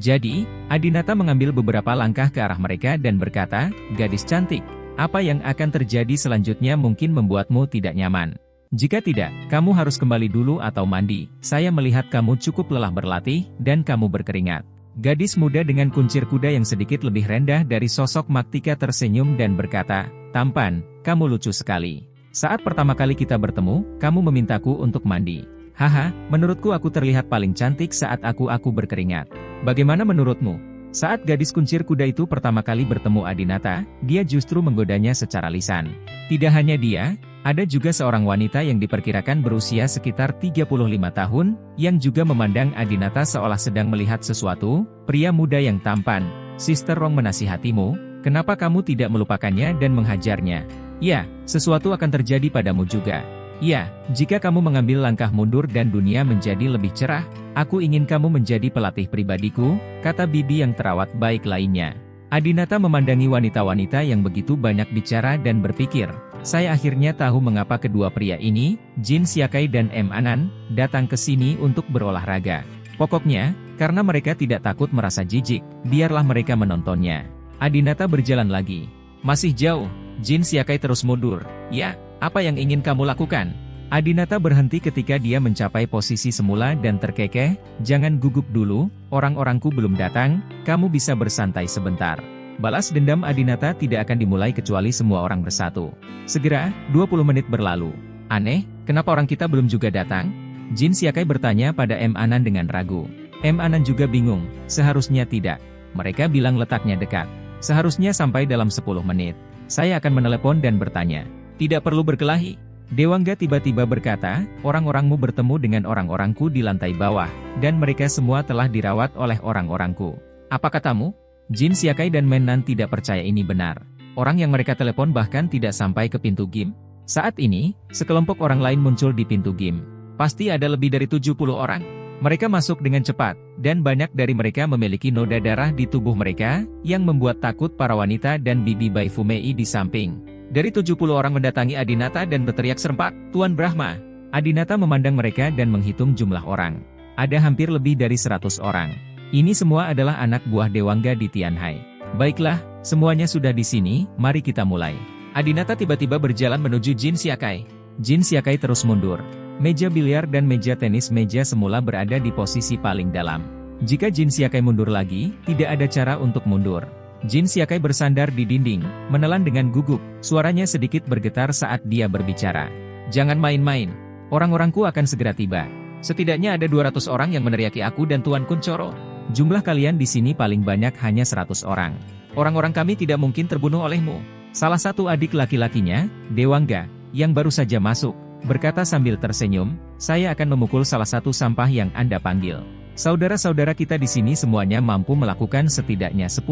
Jadi, Adinata mengambil beberapa langkah ke arah mereka dan berkata, gadis cantik, apa yang akan terjadi selanjutnya mungkin membuatmu tidak nyaman. Jika tidak, kamu harus kembali dulu atau mandi, saya melihat kamu cukup lelah berlatih, dan kamu berkeringat. Gadis muda dengan kuncir kuda yang sedikit lebih rendah dari sosok Maktika tersenyum dan berkata, tampan, kamu lucu sekali. Saat pertama kali kita bertemu, kamu memintaku untuk mandi. Haha, menurutku aku terlihat paling cantik saat aku berkeringat. Bagaimana menurutmu? Saat gadis kuncir kuda itu pertama kali bertemu Adinata, dia justru menggodanya secara lisan. Tidak hanya dia, ada juga seorang wanita yang diperkirakan berusia sekitar 35 tahun, yang juga memandang Adinata seolah sedang melihat sesuatu. Pria muda yang tampan, Sister Rong menasihatimu, kenapa kamu tidak melupakannya dan menghajarnya? Ya, sesuatu akan terjadi padamu juga. Ya, jika kamu mengambil langkah mundur dan dunia menjadi lebih cerah, aku ingin kamu menjadi pelatih pribadiku, kata bibi yang terawat baik lainnya. Adinata memandangi wanita-wanita yang begitu banyak bicara dan berpikir, saya akhirnya tahu mengapa kedua pria ini, Jin Xiaokai dan M. Anan, datang ke sini untuk berolahraga. Pokoknya, karena mereka tidak takut merasa jijik, biarlah mereka menontonnya. Adinata berjalan lagi. Masih jauh, Jin Xiaokai terus mundur. Ya, apa yang ingin kamu lakukan? Adinata berhenti ketika dia mencapai posisi semula dan terkekeh, jangan gugup dulu, orang-orangku belum datang, kamu bisa bersantai sebentar. Balas dendam Adinata tidak akan dimulai kecuali semua orang bersatu. Segera, 20 menit berlalu. Aneh, kenapa orang kita belum juga datang? Jin Xiaokai bertanya pada M. Anan dengan ragu. M. Anan juga bingung, seharusnya tidak. Mereka bilang letaknya dekat. Seharusnya sampai dalam 10 menit. Saya akan menelepon dan bertanya. Tidak perlu berkelahi. Dewangga tiba-tiba berkata, orang-orangmu bertemu dengan orang-orangku di lantai bawah, dan mereka semua telah dirawat oleh orang-orangku. Apa katamu? Jin Xiaokai dan Mennan tidak percaya ini benar. Orang yang mereka telepon bahkan tidak sampai ke pintu game. Saat ini, sekelompok orang lain muncul di pintu game. Pasti ada lebih dari 70 orang. Mereka masuk dengan cepat, dan banyak dari mereka memiliki noda darah di tubuh mereka, yang membuat takut para wanita dan bibi Baifumei di samping. Dari 70 orang mendatangi Adinata dan berteriak serempak, Tuan Brahma. Adinata memandang mereka dan menghitung jumlah orang. Ada hampir lebih dari 100 orang. Ini semua adalah anak buah Dewangga di Tianhai. Baiklah, semuanya sudah di sini, mari kita mulai. Adinata tiba-tiba berjalan menuju Jin Xiaokai. Jin Xiaokai terus mundur. Meja biliar dan meja tenis meja semula berada di posisi paling dalam. Jika Jin Siakai mundur lagi, tidak ada cara untuk mundur. Jin Siakai bersandar di dinding, menelan dengan gugup, suaranya sedikit bergetar saat dia berbicara. Jangan main-main. Orang-orangku akan segera tiba. Setidaknya ada 200 orang yang meneriaki aku dan Tuan Kunchoro. Jumlah kalian di sini paling banyak hanya 100 orang. Orang-orang kami tidak mungkin terbunuh olehmu. Salah satu adik laki-lakinya, Dewangga, yang baru saja masuk, berkata sambil tersenyum, saya akan memukul salah satu sampah yang Anda panggil. Saudara-saudara kita di sini semuanya mampu melakukan setidaknya 10,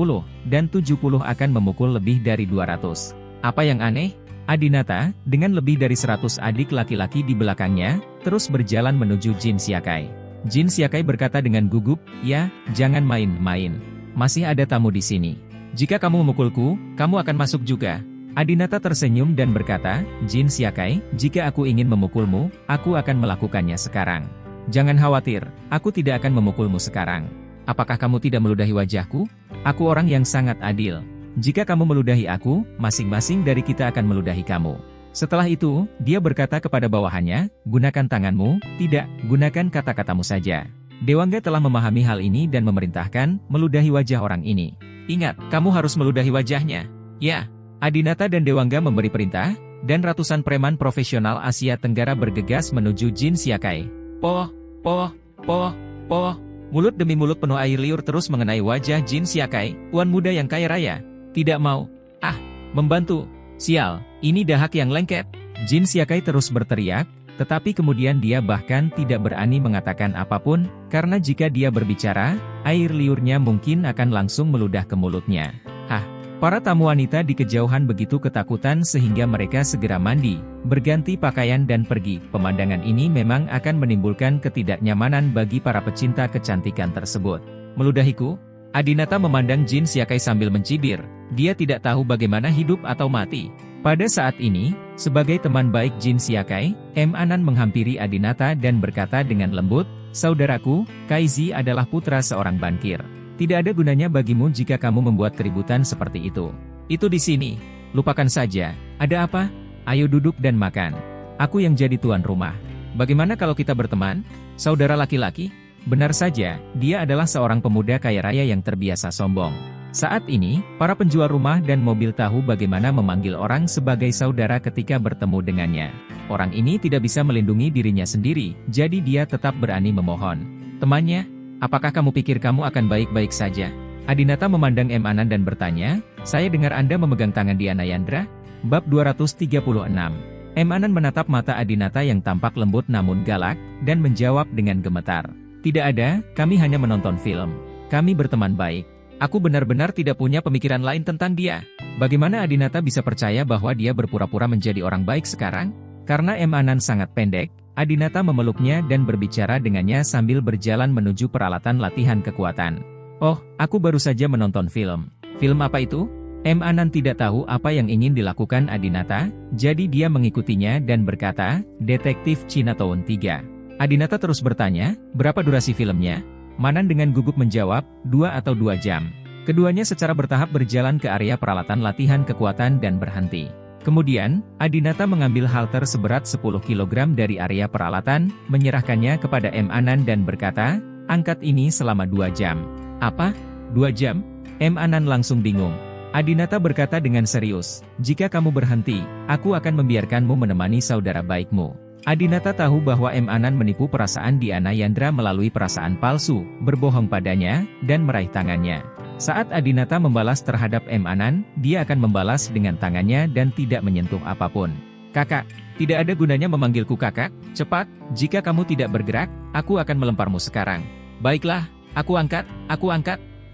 dan 70 akan memukul lebih dari 200. Apa yang aneh? Adinata, dengan lebih dari 100 adik laki-laki di belakangnya, terus berjalan menuju Jin Siakai. Jin Siakai berkata dengan gugup, ya, jangan main-main. Masih ada tamu di sini. Jika kamu memukulku, kamu akan masuk juga. Adinata tersenyum dan berkata, Jin Siakai, jika aku ingin memukulmu, aku akan melakukannya sekarang. Jangan khawatir, aku tidak akan memukulmu sekarang. Apakah kamu tidak meludahi wajahku? Aku orang yang sangat adil. Jika kamu meludahi aku, masing-masing dari kita akan meludahi kamu. Setelah itu, dia berkata kepada bawahannya, gunakan tanganmu, tidak, gunakan kata-katamu saja. Dewangga telah memahami hal ini dan memerintahkan, meludahi wajah orang ini. Ingat, kamu harus meludahi wajahnya. Ya, Adinata dan Dewangga memberi perintah, dan ratusan preman profesional Asia Tenggara bergegas menuju Jin Siakai. Poh, poh, poh, poh. Mulut demi mulut penuh air liur terus mengenai wajah Jin Siakai, tuan muda yang kaya raya. Tidak mau. Membantu. Sial, ini dahak yang lengket. Jin Siakai terus berteriak, tetapi kemudian dia bahkan tidak berani mengatakan apapun, karena jika dia berbicara, air liurnya mungkin akan langsung meludah ke mulutnya. Para tamu wanita di kejauhan begitu ketakutan sehingga mereka segera mandi, berganti pakaian dan pergi. Pemandangan ini memang akan menimbulkan ketidaknyamanan bagi para pecinta kecantikan tersebut. Meludahiku? Adinata memandang Jin Siakai sambil mencibir. Dia tidak tahu bagaimana hidup atau mati. Pada saat ini, sebagai teman baik Jin Siakai, Anan menghampiri Adinata dan berkata dengan lembut, saudaraku, Kaizi adalah putra seorang bankir. Tidak ada gunanya bagimu jika kamu membuat keributan seperti itu. Itu di sini. Lupakan saja. Ada apa? Ayo duduk dan makan. Aku yang jadi tuan rumah. Bagaimana kalau kita berteman? Saudara laki-laki? Benar saja, dia adalah seorang pemuda kaya raya yang terbiasa sombong. Saat ini, para penjual rumah dan mobil tahu bagaimana memanggil orang sebagai saudara ketika bertemu dengannya. Orang ini tidak bisa melindungi dirinya sendiri, jadi dia tetap berani memohon. Temannya, apakah kamu pikir kamu akan baik-baik saja? Adinata memandang Anan dan bertanya, saya dengar Anda memegang tangan Diana Yandra? Bab 236. Anan menatap mata Adinata yang tampak lembut namun galak, dan menjawab dengan gemetar. Tidak ada, kami hanya menonton film. Kami berteman baik. Aku benar-benar tidak punya pemikiran lain tentang dia. Bagaimana Adinata bisa percaya bahwa dia berpura-pura menjadi orang baik sekarang? Karena Anan sangat pendek, Adinata memeluknya dan berbicara dengannya sambil berjalan menuju peralatan latihan kekuatan. Oh, aku baru saja menonton film. Film apa itu? Anan tidak tahu apa yang ingin dilakukan Adinata, jadi dia mengikutinya dan berkata, Detektif Chinatown 3. Adinata terus bertanya, berapa durasi filmnya? Manan dengan gugup menjawab, 2 atau 2 jam. Keduanya secara bertahap berjalan ke area peralatan latihan kekuatan dan berhenti. Kemudian, Adinata mengambil halter seberat 10 kg dari area peralatan, menyerahkannya kepada Anan dan berkata, angkat ini selama 2 jam. Apa? 2 jam? Anan langsung bingung. Adinata berkata dengan serius, jika kamu berhenti, aku akan membiarkanmu menemani saudara baikmu. Adinata tahu bahwa Anan menipu perasaan Diana Yandra melalui perasaan palsu, berbohong padanya, dan meraih tangannya. Saat Adinata membalas terhadap Anan, dia akan membalas dengan tangannya dan tidak menyentuh apapun. Kakak, tidak ada gunanya memanggilku kakak, cepat, jika kamu tidak bergerak, aku akan melemparmu sekarang. Baiklah, aku angkat.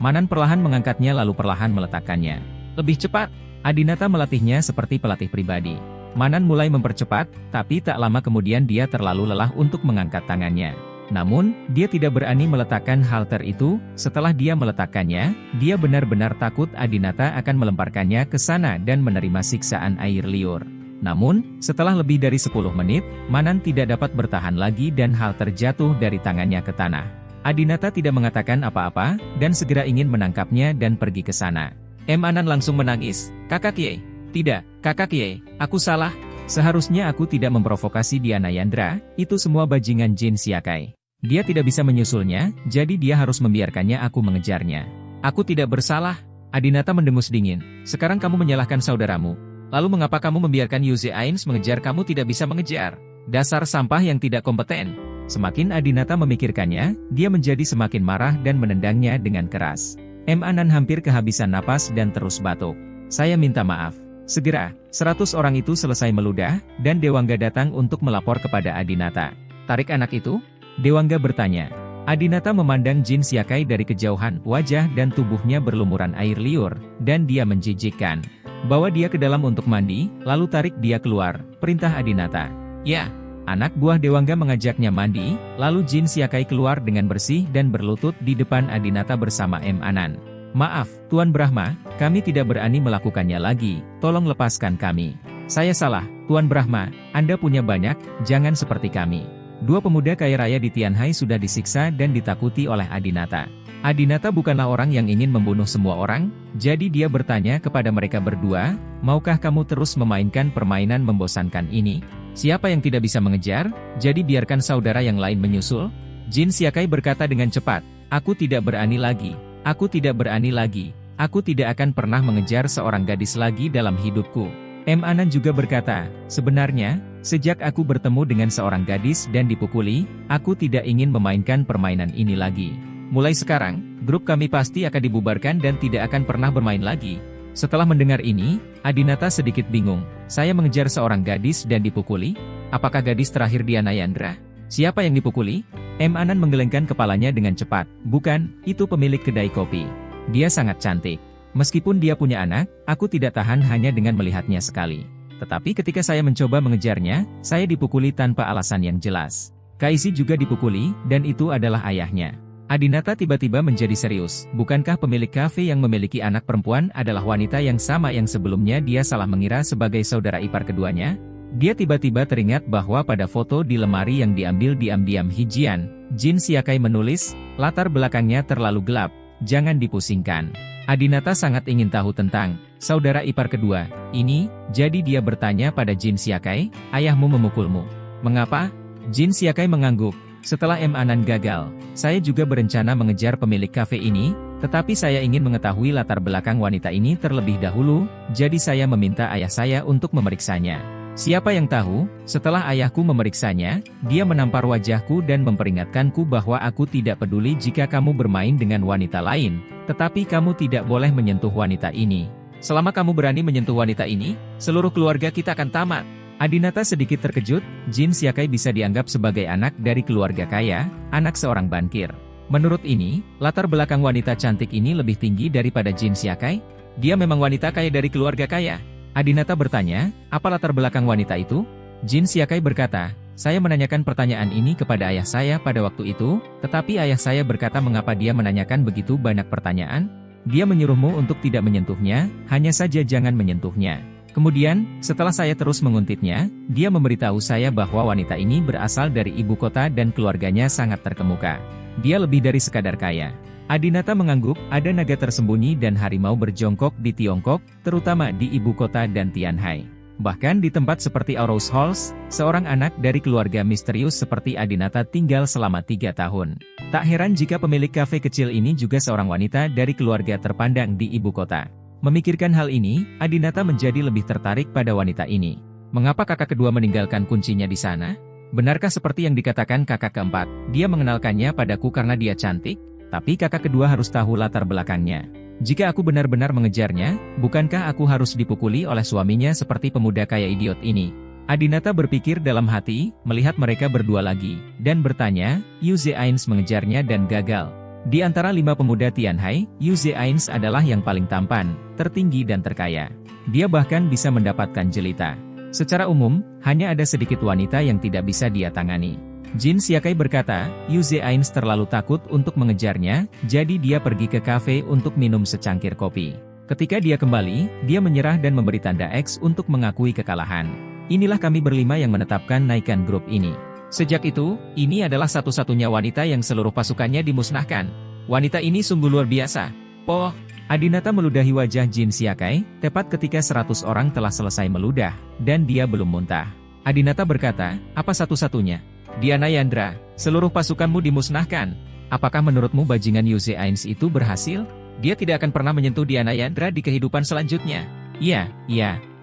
Manan perlahan mengangkatnya lalu perlahan meletakkannya. Lebih cepat, Adinata melatihnya seperti pelatih pribadi. Manan mulai mempercepat, tapi tak lama kemudian dia terlalu lelah untuk mengangkat tangannya. Namun, dia tidak berani meletakkan halter itu. Setelah dia meletakkannya, dia benar-benar takut Adinata akan melemparkannya ke sana dan menerima siksaan air liur. Namun, setelah lebih dari 10 menit, Manan tidak dapat bertahan lagi dan halter jatuh dari tangannya ke tanah. Adinata tidak mengatakan apa-apa, dan segera ingin menangkapnya dan pergi ke sana. Anan langsung menangis, kakak Ye. Tidak, kakak Ye, aku salah. Seharusnya aku tidak memprovokasi Diana Yandra, itu semua bajingan Jin Siakai. Dia tidak bisa menyusulnya, jadi dia harus membiarkannya aku mengejarnya. Aku tidak bersalah. Adinata mendengus dingin. Sekarang kamu menyalahkan saudaramu. Lalu mengapa kamu membiarkan Yuze Ains mengejar kamu tidak bisa mengejar? Dasar sampah yang tidak kompeten. Semakin Adinata memikirkannya, dia menjadi semakin marah dan menendangnya dengan keras. Anan hampir kehabisan napas dan terus batuk. Saya minta maaf. Segera, 100 orang itu selesai meludah, dan Dewangga datang untuk melapor kepada Adinata. Tarik anak itu? Dewangga bertanya. Adinata memandang Jin Siakai dari kejauhan, wajah dan tubuhnya berlumuran air liur, dan dia menjijikkan. Bawa dia ke dalam untuk mandi, lalu tarik dia keluar, perintah Adinata. Ya, anak buah Dewangga mengajaknya mandi, lalu Jin Siakai keluar dengan bersih dan berlutut di depan Adinata bersama Anan. Maaf, Tuan Brahma, kami tidak berani melakukannya lagi, tolong lepaskan kami. Saya salah, Tuan Brahma, Anda punya banyak, jangan seperti kami. Dua pemuda kaya raya di Tianhai sudah disiksa dan ditakuti oleh Adinata. Adinata bukanlah orang yang ingin membunuh semua orang, jadi dia bertanya kepada mereka berdua, maukah kamu terus memainkan permainan membosankan ini? Siapa yang tidak bisa mengejar, jadi biarkan saudara yang lain menyusul? Jin Siakai berkata dengan cepat, aku tidak berani lagi, aku tidak berani lagi, aku tidak akan pernah mengejar seorang gadis lagi dalam hidupku. Anan juga berkata, sebenarnya, sejak aku bertemu dengan seorang gadis dan dipukuli, aku tidak ingin memainkan permainan ini lagi. Mulai sekarang, grup kami pasti akan dibubarkan dan tidak akan pernah bermain lagi. Setelah mendengar ini, Adinata sedikit bingung. Saya mengejar seorang gadis dan dipukuli? Apakah gadis terakhir Diana Yandra? Siapa yang dipukuli? Anan menggelengkan kepalanya dengan cepat. Bukan, itu pemilik kedai kopi. Dia sangat cantik. Meskipun dia punya anak, aku tidak tahan hanya dengan melihatnya sekali. Tetapi ketika saya mencoba mengejarnya, saya dipukuli tanpa alasan yang jelas. Kaisi juga dipukuli, dan itu adalah ayahnya. Adinata tiba-tiba menjadi serius. Bukankah pemilik kafe yang memiliki anak perempuan adalah wanita yang sama yang sebelumnya dia salah mengira sebagai saudara ipar keduanya? Dia tiba-tiba teringat bahwa pada foto di lemari yang diambil diam-diam Hijian, Jin Siakai menulis, latar belakangnya terlalu gelap, jangan dipusingkan. Adinata sangat ingin tahu tentang saudara ipar kedua ini, jadi dia bertanya pada Jin Siakai, ayahmu memukulmu. Mengapa? Jin Siakai mengangguk. Setelah Anan gagal, saya juga berencana mengejar pemilik kafe ini, tetapi saya ingin mengetahui latar belakang wanita ini terlebih dahulu, jadi saya meminta ayah saya untuk memeriksanya. Siapa yang tahu, setelah ayahku memeriksanya, dia menampar wajahku dan memperingatkanku bahwa aku tidak peduli jika kamu bermain dengan wanita lain, tetapi kamu tidak boleh menyentuh wanita ini. Selama kamu berani menyentuh wanita ini, seluruh keluarga kita akan tamat. Adinata sedikit terkejut, Jin Siakai bisa dianggap sebagai anak dari keluarga kaya, anak seorang bankir. Menurut ini, latar belakang wanita cantik ini lebih tinggi daripada Jin Siakai? Dia memang wanita kaya dari keluarga kaya. Adinata bertanya, apa latar belakang wanita itu? Jin Siakai berkata, saya menanyakan pertanyaan ini kepada ayah saya pada waktu itu, tetapi ayah saya berkata mengapa dia menanyakan begitu banyak pertanyaan? Dia menyuruhmu untuk tidak menyentuhnya, hanya saja jangan menyentuhnya. Kemudian, setelah saya terus menguntitnya, dia memberitahu saya bahwa wanita ini berasal dari ibu kota dan keluarganya sangat terkemuka. Dia lebih dari sekadar kaya. Adinata mengangguk, ada naga tersembunyi dan harimau berjongkok di Tiongkok, terutama di ibu kota dan Tianhai. Bahkan di tempat seperti Aarhus Halls, seorang anak dari keluarga misterius seperti Adinata tinggal selama 3 tahun. Tak heran jika pemilik kafe kecil ini juga seorang wanita dari keluarga terpandang di ibu kota. Memikirkan hal ini, Adinata menjadi lebih tertarik pada wanita ini. Mengapa kakak kedua meninggalkan kuncinya di sana? Benarkah seperti yang dikatakan kakak keempat, dia mengenalkannya padaku karena dia cantik? Tapi kakak kedua harus tahu latar belakangnya. Jika aku benar-benar mengejarnya, bukankah aku harus dipukuli oleh suaminya seperti pemuda kaya idiot ini? Adinata berpikir dalam hati, melihat mereka berdua lagi, dan bertanya, Yuze Ains mengejarnya dan gagal. Di antara 5 pemuda Tianhai, Yuze Ains adalah yang paling tampan, tertinggi dan terkaya. Dia bahkan bisa mendapatkan jelita. Secara umum, hanya ada sedikit wanita yang tidak bisa dia tangani. Jin Siakai berkata, Yuze Ains terlalu takut untuk mengejarnya, jadi dia pergi ke kafe untuk minum secangkir kopi. Ketika dia kembali, dia menyerah dan memberi tanda X untuk mengakui kekalahan. Inilah kami berlima yang menetapkan naikkan grup ini. Sejak itu, ini adalah satu-satunya wanita yang seluruh pasukannya dimusnahkan. Wanita ini sungguh luar biasa. Poh, Adinata meludahi wajah Jin Siakai, tepat ketika 100 orang telah selesai meludah, dan dia belum muntah. Adinata berkata, apa satu-satunya? Diana Yandra, seluruh pasukanmu dimusnahkan. Apakah menurutmu bajingan Yuze Ains itu berhasil? Dia tidak akan pernah menyentuh Diana Yandra di kehidupan selanjutnya. Iya,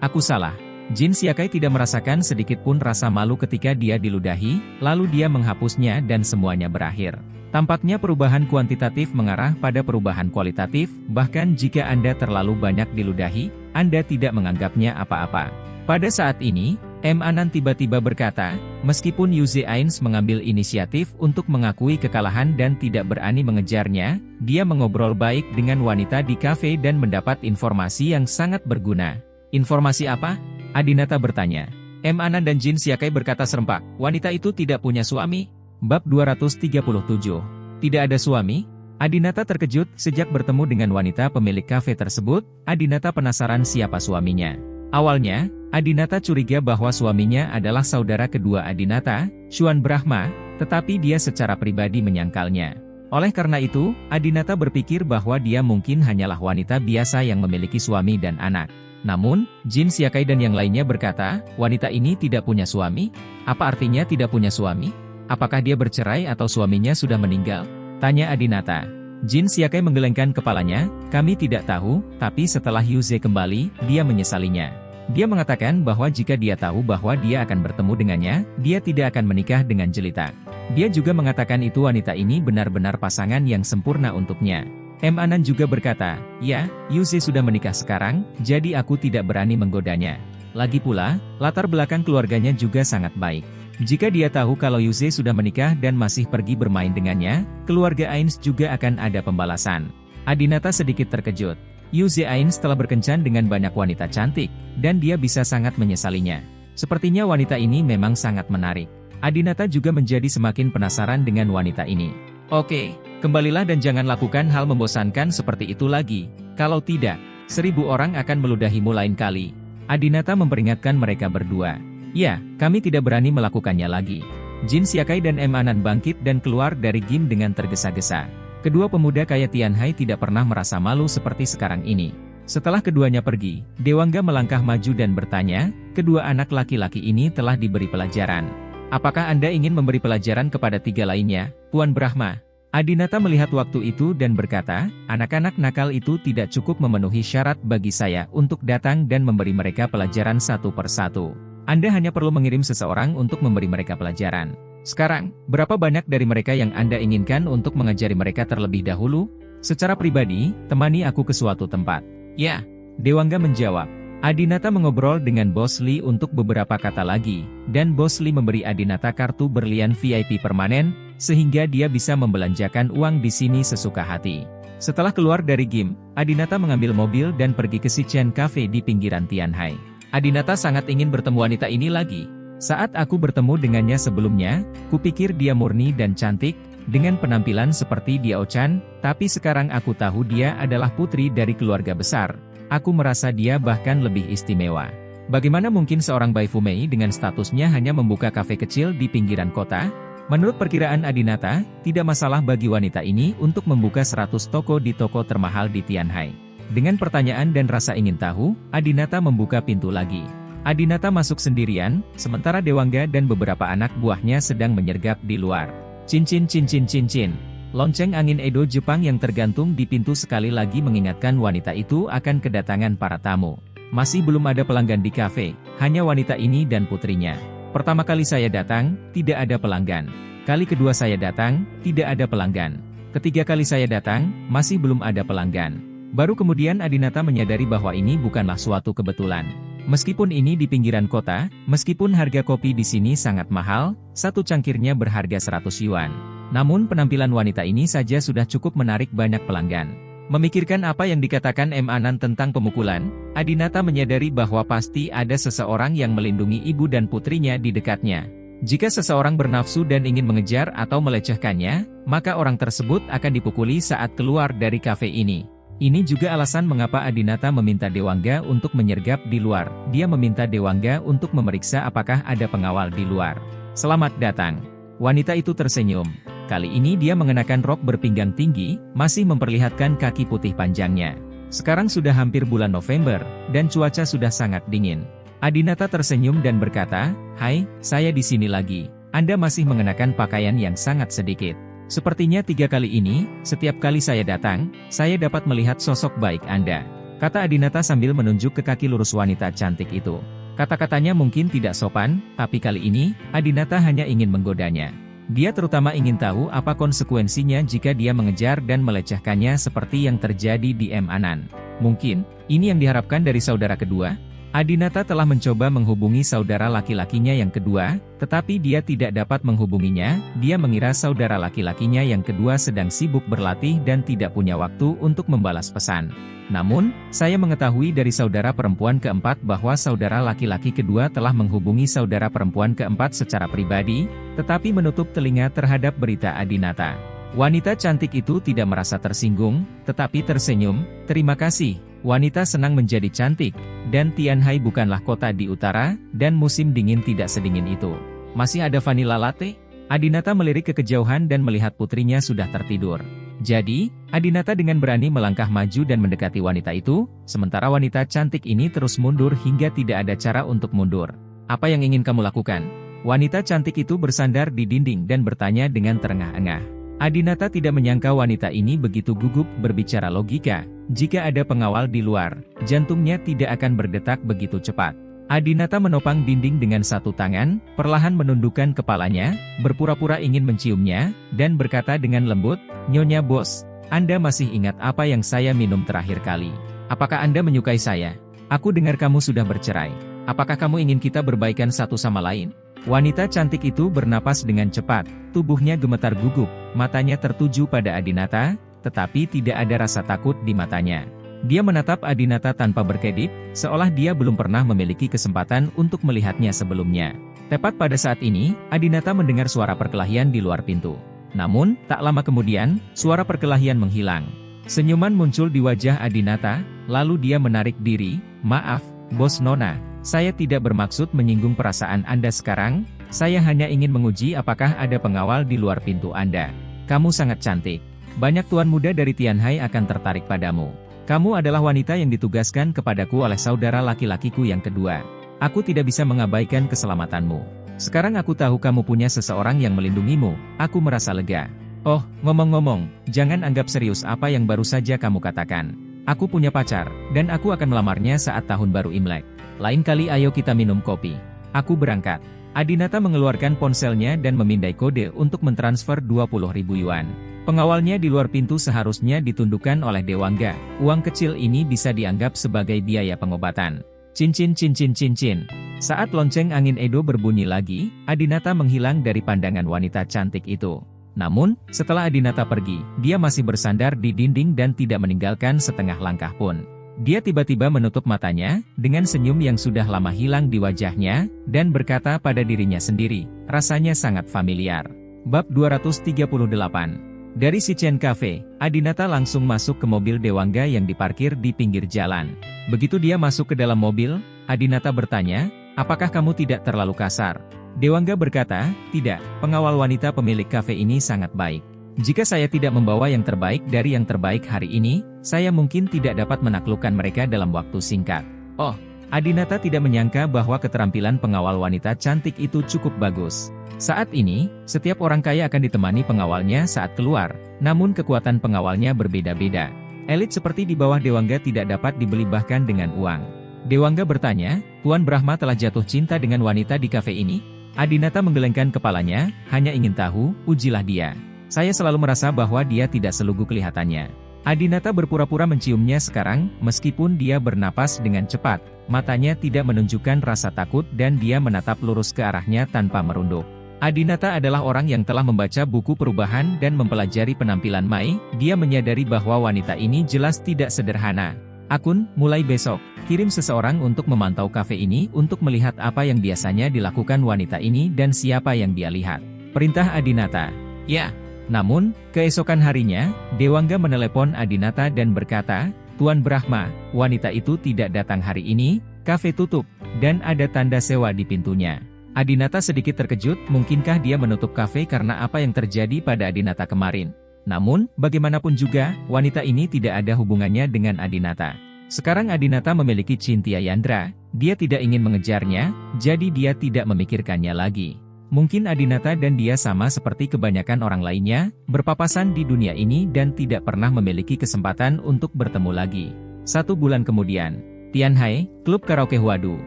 aku salah. Jin Siakai tidak merasakan sedikit pun rasa malu ketika dia diludahi, lalu dia menghapusnya dan semuanya berakhir. Tampaknya perubahan kuantitatif mengarah pada perubahan kualitatif, bahkan jika Anda terlalu banyak diludahi, Anda tidak menganggapnya apa-apa. Pada saat ini, M. Anan tiba-tiba berkata, meskipun Yuze Ains mengambil inisiatif untuk mengakui kekalahan dan tidak berani mengejarnya, dia mengobrol baik dengan wanita di kafe dan mendapat informasi yang sangat berguna. Informasi apa? Adinata bertanya. M. Anan dan Jin Siakai berkata serempak, wanita itu tidak punya suami. Bab 237. Tidak ada suami? Adinata terkejut sejak bertemu dengan wanita pemilik kafe tersebut. Adinata penasaran siapa suaminya. Awalnya, Adinata curiga bahwa suaminya adalah saudara kedua Adinata, Xuan Brahma, tetapi dia secara pribadi menyangkalnya. Oleh karena itu, Adinata berpikir bahwa dia mungkin hanyalah wanita biasa yang memiliki suami dan anak. Namun, Jin Siakai dan yang lainnya berkata, wanita ini tidak punya suami? Apa artinya tidak punya suami? Apakah dia bercerai atau suaminya sudah meninggal? Tanya Adinata. Jin Siakai menggelengkan kepalanya, kami tidak tahu, tapi setelah Yuze kembali, dia menyesalinya. Dia mengatakan bahwa jika dia tahu bahwa dia akan bertemu dengannya, dia tidak akan menikah dengan jelita. Dia juga mengatakan itu wanita ini benar-benar pasangan yang sempurna untuknya. M. Anan juga berkata, ya, Yuze sudah menikah sekarang, jadi aku tidak berani menggodanya. Lagi pula, latar belakang keluarganya juga sangat baik. Jika dia tahu kalau Yuze sudah menikah dan masih pergi bermain dengannya, keluarga Ains juga akan ada pembalasan. Adinata sedikit terkejut. Yuze Ains telah berkencan dengan banyak wanita cantik, dan dia bisa sangat menyesalinya. Sepertinya wanita ini memang sangat menarik. Adinata juga menjadi semakin penasaran dengan wanita ini. Oke, kembalilah dan jangan lakukan hal membosankan seperti itu lagi. Kalau tidak, 1000 orang akan meludahimu lain kali. Adinata memperingatkan mereka berdua. Ya, kami tidak berani melakukannya lagi. Jin Siakai dan M. Anan bangkit dan keluar dari game dengan tergesa-gesa. Kedua pemuda kaya Tianhai tidak pernah merasa malu seperti sekarang ini. Setelah keduanya pergi, Dewangga melangkah maju dan bertanya, kedua anak laki-laki ini telah diberi pelajaran. Apakah Anda ingin memberi pelajaran kepada 3 lainnya, Puan Brahma? Adinata melihat waktu itu dan berkata, anak-anak nakal itu tidak cukup memenuhi syarat bagi saya untuk datang dan memberi mereka pelajaran satu persatu. Anda hanya perlu mengirim seseorang untuk memberi mereka pelajaran. Sekarang, berapa banyak dari mereka yang Anda inginkan untuk mengajari mereka terlebih dahulu? Secara pribadi, temani aku ke suatu tempat. Ya, Dewangga menjawab. Adinata mengobrol dengan Bos Lee untuk beberapa kata lagi, dan Bos Lee memberi Adinata kartu berlian VIP permanen, sehingga dia bisa membelanjakan uang di sini sesuka hati. Setelah keluar dari game, Adinata mengambil mobil dan pergi ke Shichen Cafe di pinggiran Tianhai. Adinata sangat ingin bertemu wanita ini lagi. Saat aku bertemu dengannya sebelumnya, kupikir dia murni dan cantik, dengan penampilan seperti Diao Chan, tapi sekarang aku tahu dia adalah putri dari keluarga besar. Aku merasa dia bahkan lebih istimewa. Bagaimana mungkin seorang Bai Fumei dengan statusnya hanya membuka kafe kecil di pinggiran kota? Menurut perkiraan Adinata, tidak masalah bagi wanita ini untuk membuka 100 toko di toko termahal di Tianhai. Dengan pertanyaan dan rasa ingin tahu, Adinata membuka pintu lagi. Adinata masuk sendirian, sementara Dewangga dan beberapa anak buahnya sedang menyergap di luar. Cincin cincin cincin. Lonceng angin Edo Jepang yang tergantung di pintu sekali lagi mengingatkan wanita itu akan kedatangan para tamu. Masih belum ada pelanggan di kafe, hanya wanita ini dan putrinya. Pertama kali saya datang, tidak ada pelanggan. Kali kedua saya datang, tidak ada pelanggan. Ketiga kali saya datang, masih belum ada pelanggan. Baru kemudian Adinata menyadari bahwa ini bukanlah suatu kebetulan. Meskipun ini di pinggiran kota, meskipun harga kopi di sini sangat mahal, satu cangkirnya berharga 100 yuan. Namun penampilan wanita ini saja sudah cukup menarik banyak pelanggan. Memikirkan apa yang dikatakan M. Anan tentang pemukulan, Adinata menyadari bahwa pasti ada seseorang yang melindungi ibu dan putrinya di dekatnya. Jika seseorang bernafsu dan ingin mengejar atau melecehkannya, maka orang tersebut akan dipukuli saat keluar dari kafe ini. Ini juga alasan mengapa Adinata meminta Dewangga untuk menyergap di luar. Dia meminta Dewangga untuk memeriksa apakah ada pengawal di luar. Selamat datang. Wanita itu tersenyum. Kali ini dia mengenakan rok berpinggang tinggi, masih memperlihatkan kaki putih panjangnya. Sekarang sudah hampir bulan November, dan cuaca sudah sangat dingin. Adinata tersenyum dan berkata, "Hai, saya di sini lagi. Anda masih mengenakan pakaian yang sangat sedikit. Sepertinya 3 kali ini, setiap kali saya datang, saya dapat melihat sosok baik Anda, kata Adinata sambil menunjuk ke kaki lurus wanita cantik itu. Kata-katanya mungkin tidak sopan, tapi kali ini, Adinata hanya ingin menggodanya. Dia terutama ingin tahu apa konsekuensinya jika dia mengejar dan melecehkannya seperti yang terjadi di M. Anan. Mungkin, ini yang diharapkan dari saudara kedua? Adinata telah mencoba menghubungi saudara laki-lakinya yang kedua, tetapi dia tidak dapat menghubunginya. Dia mengira saudara laki-lakinya yang kedua sedang sibuk berlatih dan tidak punya waktu untuk membalas pesan. Namun, saya mengetahui dari saudara perempuan keempat bahwa saudara laki-laki kedua telah menghubungi saudara perempuan keempat secara pribadi, tetapi menutup telinga terhadap berita Adinata. Wanita cantik itu tidak merasa tersinggung, tetapi tersenyum. Terima kasih. Wanita senang menjadi cantik, dan Tianhai bukanlah kota di utara, dan musim dingin tidak sedingin itu. Masih ada vanilla latte? Adinata melirik ke kejauhan dan melihat putrinya sudah tertidur. Jadi, Adinata dengan berani melangkah maju dan mendekati wanita itu, sementara wanita cantik ini terus mundur hingga tidak ada cara untuk mundur. Apa yang ingin kamu lakukan? Wanita cantik itu bersandar di dinding dan bertanya dengan terengah-engah. Adinata tidak menyangka wanita ini begitu gugup berbicara logika. Jika ada pengawal di luar, jantungnya tidak akan berdetak begitu cepat. Adinata menopang dinding dengan satu tangan, perlahan menundukkan kepalanya, berpura-pura ingin menciumnya, dan berkata dengan lembut, "Nyonya Bos, Anda masih ingat apa yang saya minum terakhir kali? Apakah Anda menyukai saya? Aku dengar kamu sudah bercerai. Apakah kamu ingin kita berbaikan satu sama lain?" Wanita cantik itu bernapas dengan cepat, tubuhnya gemetar gugup, matanya tertuju pada Adinata, tetapi tidak ada rasa takut di matanya. Dia menatap Adinata tanpa berkedip, seolah dia belum pernah memiliki kesempatan untuk melihatnya sebelumnya. Tepat pada saat ini, Adinata mendengar suara perkelahian di luar pintu. Namun, tak lama kemudian, suara perkelahian menghilang. Senyuman muncul di wajah Adinata, lalu dia menarik diri. "Maaf, Bos Nona. Saya tidak bermaksud menyinggung perasaan Anda sekarang, saya hanya ingin menguji apakah ada pengawal di luar pintu Anda. Kamu sangat cantik. Banyak tuan muda dari Tianhai akan tertarik padamu. Kamu adalah wanita yang ditugaskan kepadaku oleh saudara laki-lakiku yang kedua. Aku tidak bisa mengabaikan keselamatanmu. Sekarang aku tahu kamu punya seseorang yang melindungimu, aku merasa lega. Oh, ngomong-ngomong, jangan anggap serius apa yang baru saja kamu katakan. Aku punya pacar, dan aku akan melamarnya saat tahun baru Imlek. Lain kali ayo kita minum kopi. Aku berangkat." Adinata mengeluarkan ponselnya dan memindai kode untuk mentransfer 20.000 yuan. Pengawalnya di luar pintu seharusnya ditundukkan oleh Dewangga. Uang kecil ini bisa dianggap sebagai biaya pengobatan. Cincin cincin cincin. Saat lonceng angin Edo berbunyi lagi, Adinata menghilang dari pandangan wanita cantik itu. Namun, setelah Adinata pergi, dia masih bersandar di dinding dan tidak meninggalkan setengah langkah pun. Dia tiba-tiba menutup matanya, dengan senyum yang sudah lama hilang di wajahnya, dan berkata pada dirinya sendiri, rasanya sangat familiar. Bab 238. Dari Shichen Cafe, Adinata langsung masuk ke mobil Dewangga yang diparkir di pinggir jalan. Begitu dia masuk ke dalam mobil, Adinata bertanya, "Apakah kamu tidak terlalu kasar?" Dewangga berkata, "Tidak, pengawal wanita pemilik kafe ini sangat baik. Jika saya tidak membawa yang terbaik dari yang terbaik hari ini, saya mungkin tidak dapat menaklukkan mereka dalam waktu singkat." Oh, Adinata tidak menyangka bahwa keterampilan pengawal wanita cantik itu cukup bagus. Saat ini, setiap orang kaya akan ditemani pengawalnya saat keluar, namun kekuatan pengawalnya berbeda-beda. Elit seperti di bawah Dewangga tidak dapat dibeli bahkan dengan uang. Dewangga bertanya, "Tuan Brahma telah jatuh cinta dengan wanita di kafe ini?" Adinata menggelengkan kepalanya, hanya ingin tahu, ujilah dia. Saya selalu merasa bahwa dia tidak selugu kelihatannya. Adinata berpura-pura menciumnya sekarang, meskipun dia bernapas dengan cepat, matanya tidak menunjukkan rasa takut dan dia menatap lurus ke arahnya tanpa merunduk. Adinata adalah orang yang telah membaca buku perubahan dan mempelajari penampilan Mai, dia menyadari bahwa wanita ini jelas tidak sederhana. "Akun, mulai besok, kirim seseorang untuk memantau kafe ini untuk melihat apa yang biasanya dilakukan wanita ini dan siapa yang dia lihat," perintah Adinata. "Ya." Namun, keesokan harinya, Dewangga menelepon Adinata dan berkata, "Tuan Brahma, wanita itu tidak datang hari ini, kafe tutup, dan ada tanda sewa di pintunya." Adinata sedikit terkejut, mungkinkah dia menutup kafe karena apa yang terjadi pada Adinata kemarin. Namun, bagaimanapun juga, wanita ini tidak ada hubungannya dengan Adinata. Sekarang Adinata memiliki Cynthia Yandra, dia tidak ingin mengejarnya, jadi dia tidak memikirkannya lagi. Mungkin Adinata dan dia sama seperti kebanyakan orang lainnya, berpapasan di dunia ini dan tidak pernah memiliki kesempatan untuk bertemu lagi. 1 bulan kemudian, Tianhai, klub karaoke Huadu.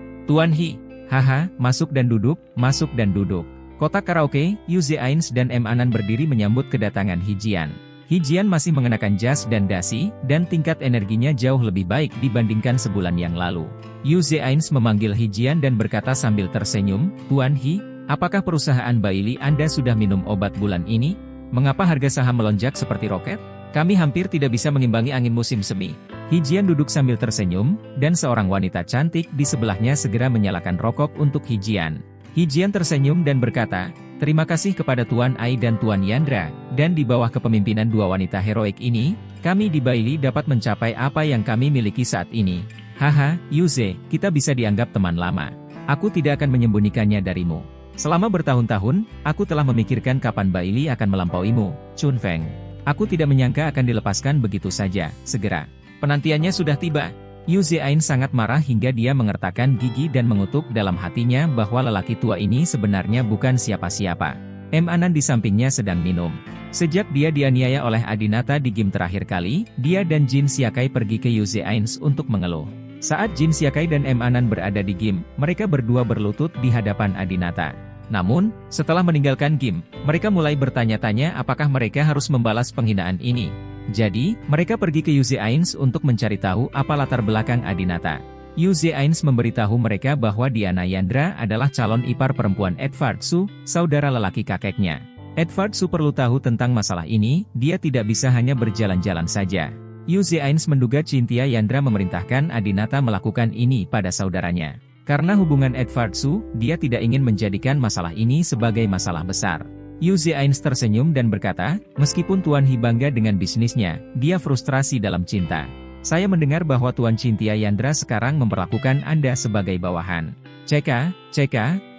Tuan Hi, haha, masuk dan duduk, masuk dan duduk. Kota karaoke, Yu Zeains dan M. Anan berdiri menyambut kedatangan Hijian. Hijian masih mengenakan jas dan dasi, dan tingkat energinya jauh lebih baik dibandingkan sebulan yang lalu. Yu Zeains memanggil Hijian dan berkata sambil tersenyum, Tuan Hi, apakah perusahaan Bailey Anda sudah minum obat bulan ini? Mengapa harga saham melonjak seperti roket? Kami hampir tidak bisa mengimbangi angin musim semi. Hijian duduk sambil tersenyum, dan seorang wanita cantik di sebelahnya segera menyalakan rokok untuk Hijian. Hijian tersenyum dan berkata, terima kasih kepada Tuan Ai dan Tuan Yandra, dan di bawah kepemimpinan 2 wanita heroik ini, kami di Bailey dapat mencapai apa yang kami miliki saat ini. Haha, Yuze, kita bisa dianggap teman lama. Aku tidak akan menyembunyikannya darimu. Selama bertahun-tahun, aku telah memikirkan kapan Bailey akan melampauimu, Chun Feng. Aku tidak menyangka akan dilepaskan begitu saja, segera. Penantiannya sudah tiba. Yu Zeain sangat marah hingga dia mengertakkan gigi dan mengutuk dalam hatinya bahwa lelaki tua ini sebenarnya bukan siapa-siapa. M. Anan di sampingnya sedang minum. Sejak dia dianiaya oleh Adinata di game terakhir kali, dia dan Jin Xiakai pergi ke Yu Zeain untuk mengeluh. Saat Jin Xiakai dan M. Anan berada di game, mereka berdua berlutut di hadapan Adinata. Namun, setelah meninggalkan game, mereka mulai bertanya-tanya apakah mereka harus membalas penghinaan ini. Jadi, mereka pergi ke Yu Zeain untuk mencari tahu apa latar belakang Adinata. Yu Zeain memberitahu mereka bahwa Diana Yandra adalah calon ipar perempuan Edward Su, saudara lelaki kakeknya. Edward Su perlu tahu tentang masalah ini, dia tidak bisa hanya berjalan-jalan saja. Yu Zeain menduga Cynthia Yandra memerintahkan Adinata melakukan ini pada saudaranya. Karena hubungan Edward Su, dia tidak ingin menjadikan masalah ini sebagai masalah besar. Yu Zeain tersenyum dan berkata, meskipun Tuan Hi bangga dengan bisnisnya, dia frustrasi dalam cinta. Saya mendengar bahwa Tuan Cynthia Yandra sekarang memperlakukan Anda sebagai bawahan. Ceka,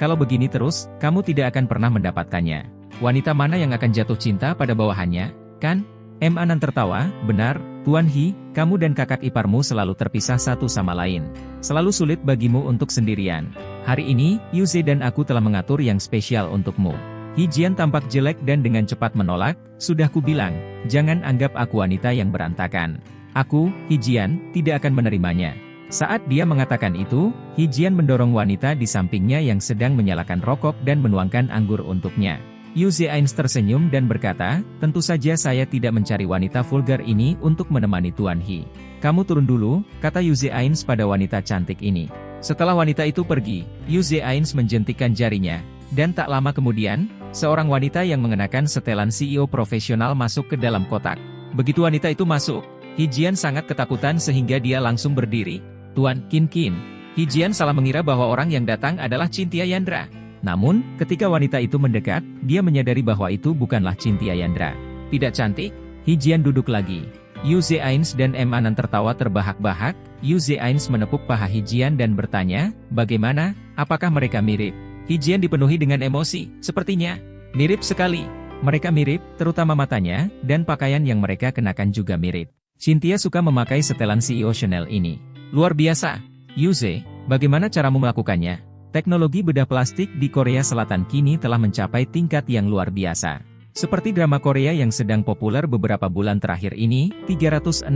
kalau begini terus, kamu tidak akan pernah mendapatkannya. Wanita mana yang akan jatuh cinta pada bawahannya, kan? M. Anan tertawa, benar, Tuan Hi, kamu dan kakak iparmu selalu terpisah satu sama lain. Selalu sulit bagimu untuk sendirian. Hari ini, Yuze dan aku telah mengatur yang spesial untukmu. Hijian tampak jelek dan dengan cepat menolak, sudah kubilang, jangan anggap aku wanita yang berantakan. Aku, Hijian, tidak akan menerimanya. Saat dia mengatakan itu, Hijian mendorong wanita di sampingnya yang sedang menyalakan rokok dan menuangkan anggur untuknya. Yu Zeain tersenyum dan berkata, tentu saja saya tidak mencari wanita vulgar ini untuk menemani Tuan Hi. Kamu turun dulu, kata Yu Zeain pada wanita cantik ini. Setelah wanita itu pergi, Yu Zeain menjentikkan jarinya, dan tak lama kemudian, seorang wanita yang mengenakan setelan CEO profesional masuk ke dalam kotak. Begitu wanita itu masuk, Hijian sangat ketakutan sehingga dia langsung berdiri. Tuan Kin. Hijian salah mengira bahwa orang yang datang adalah Cynthia Yandra. Namun, ketika wanita itu mendekat, dia menyadari bahwa itu bukanlah Cynthia Yandra. Tidak cantik? Hijian duduk lagi. Yu Zeain dan M. Anan tertawa terbahak-bahak. Yu Zeain menepuk paha Hijian dan bertanya, bagaimana, apakah mereka mirip? Hijian dipenuhi dengan emosi, sepertinya. Mirip sekali. Mereka mirip, terutama matanya, dan pakaian yang mereka kenakan juga mirip. Cynthia suka memakai setelan CEO Chanel ini. Luar biasa. Yuze, bagaimana caramu melakukannya? Teknologi bedah plastik di Korea Selatan kini telah mencapai tingkat yang luar biasa. Seperti drama Korea yang sedang populer beberapa bulan terakhir ini, 365,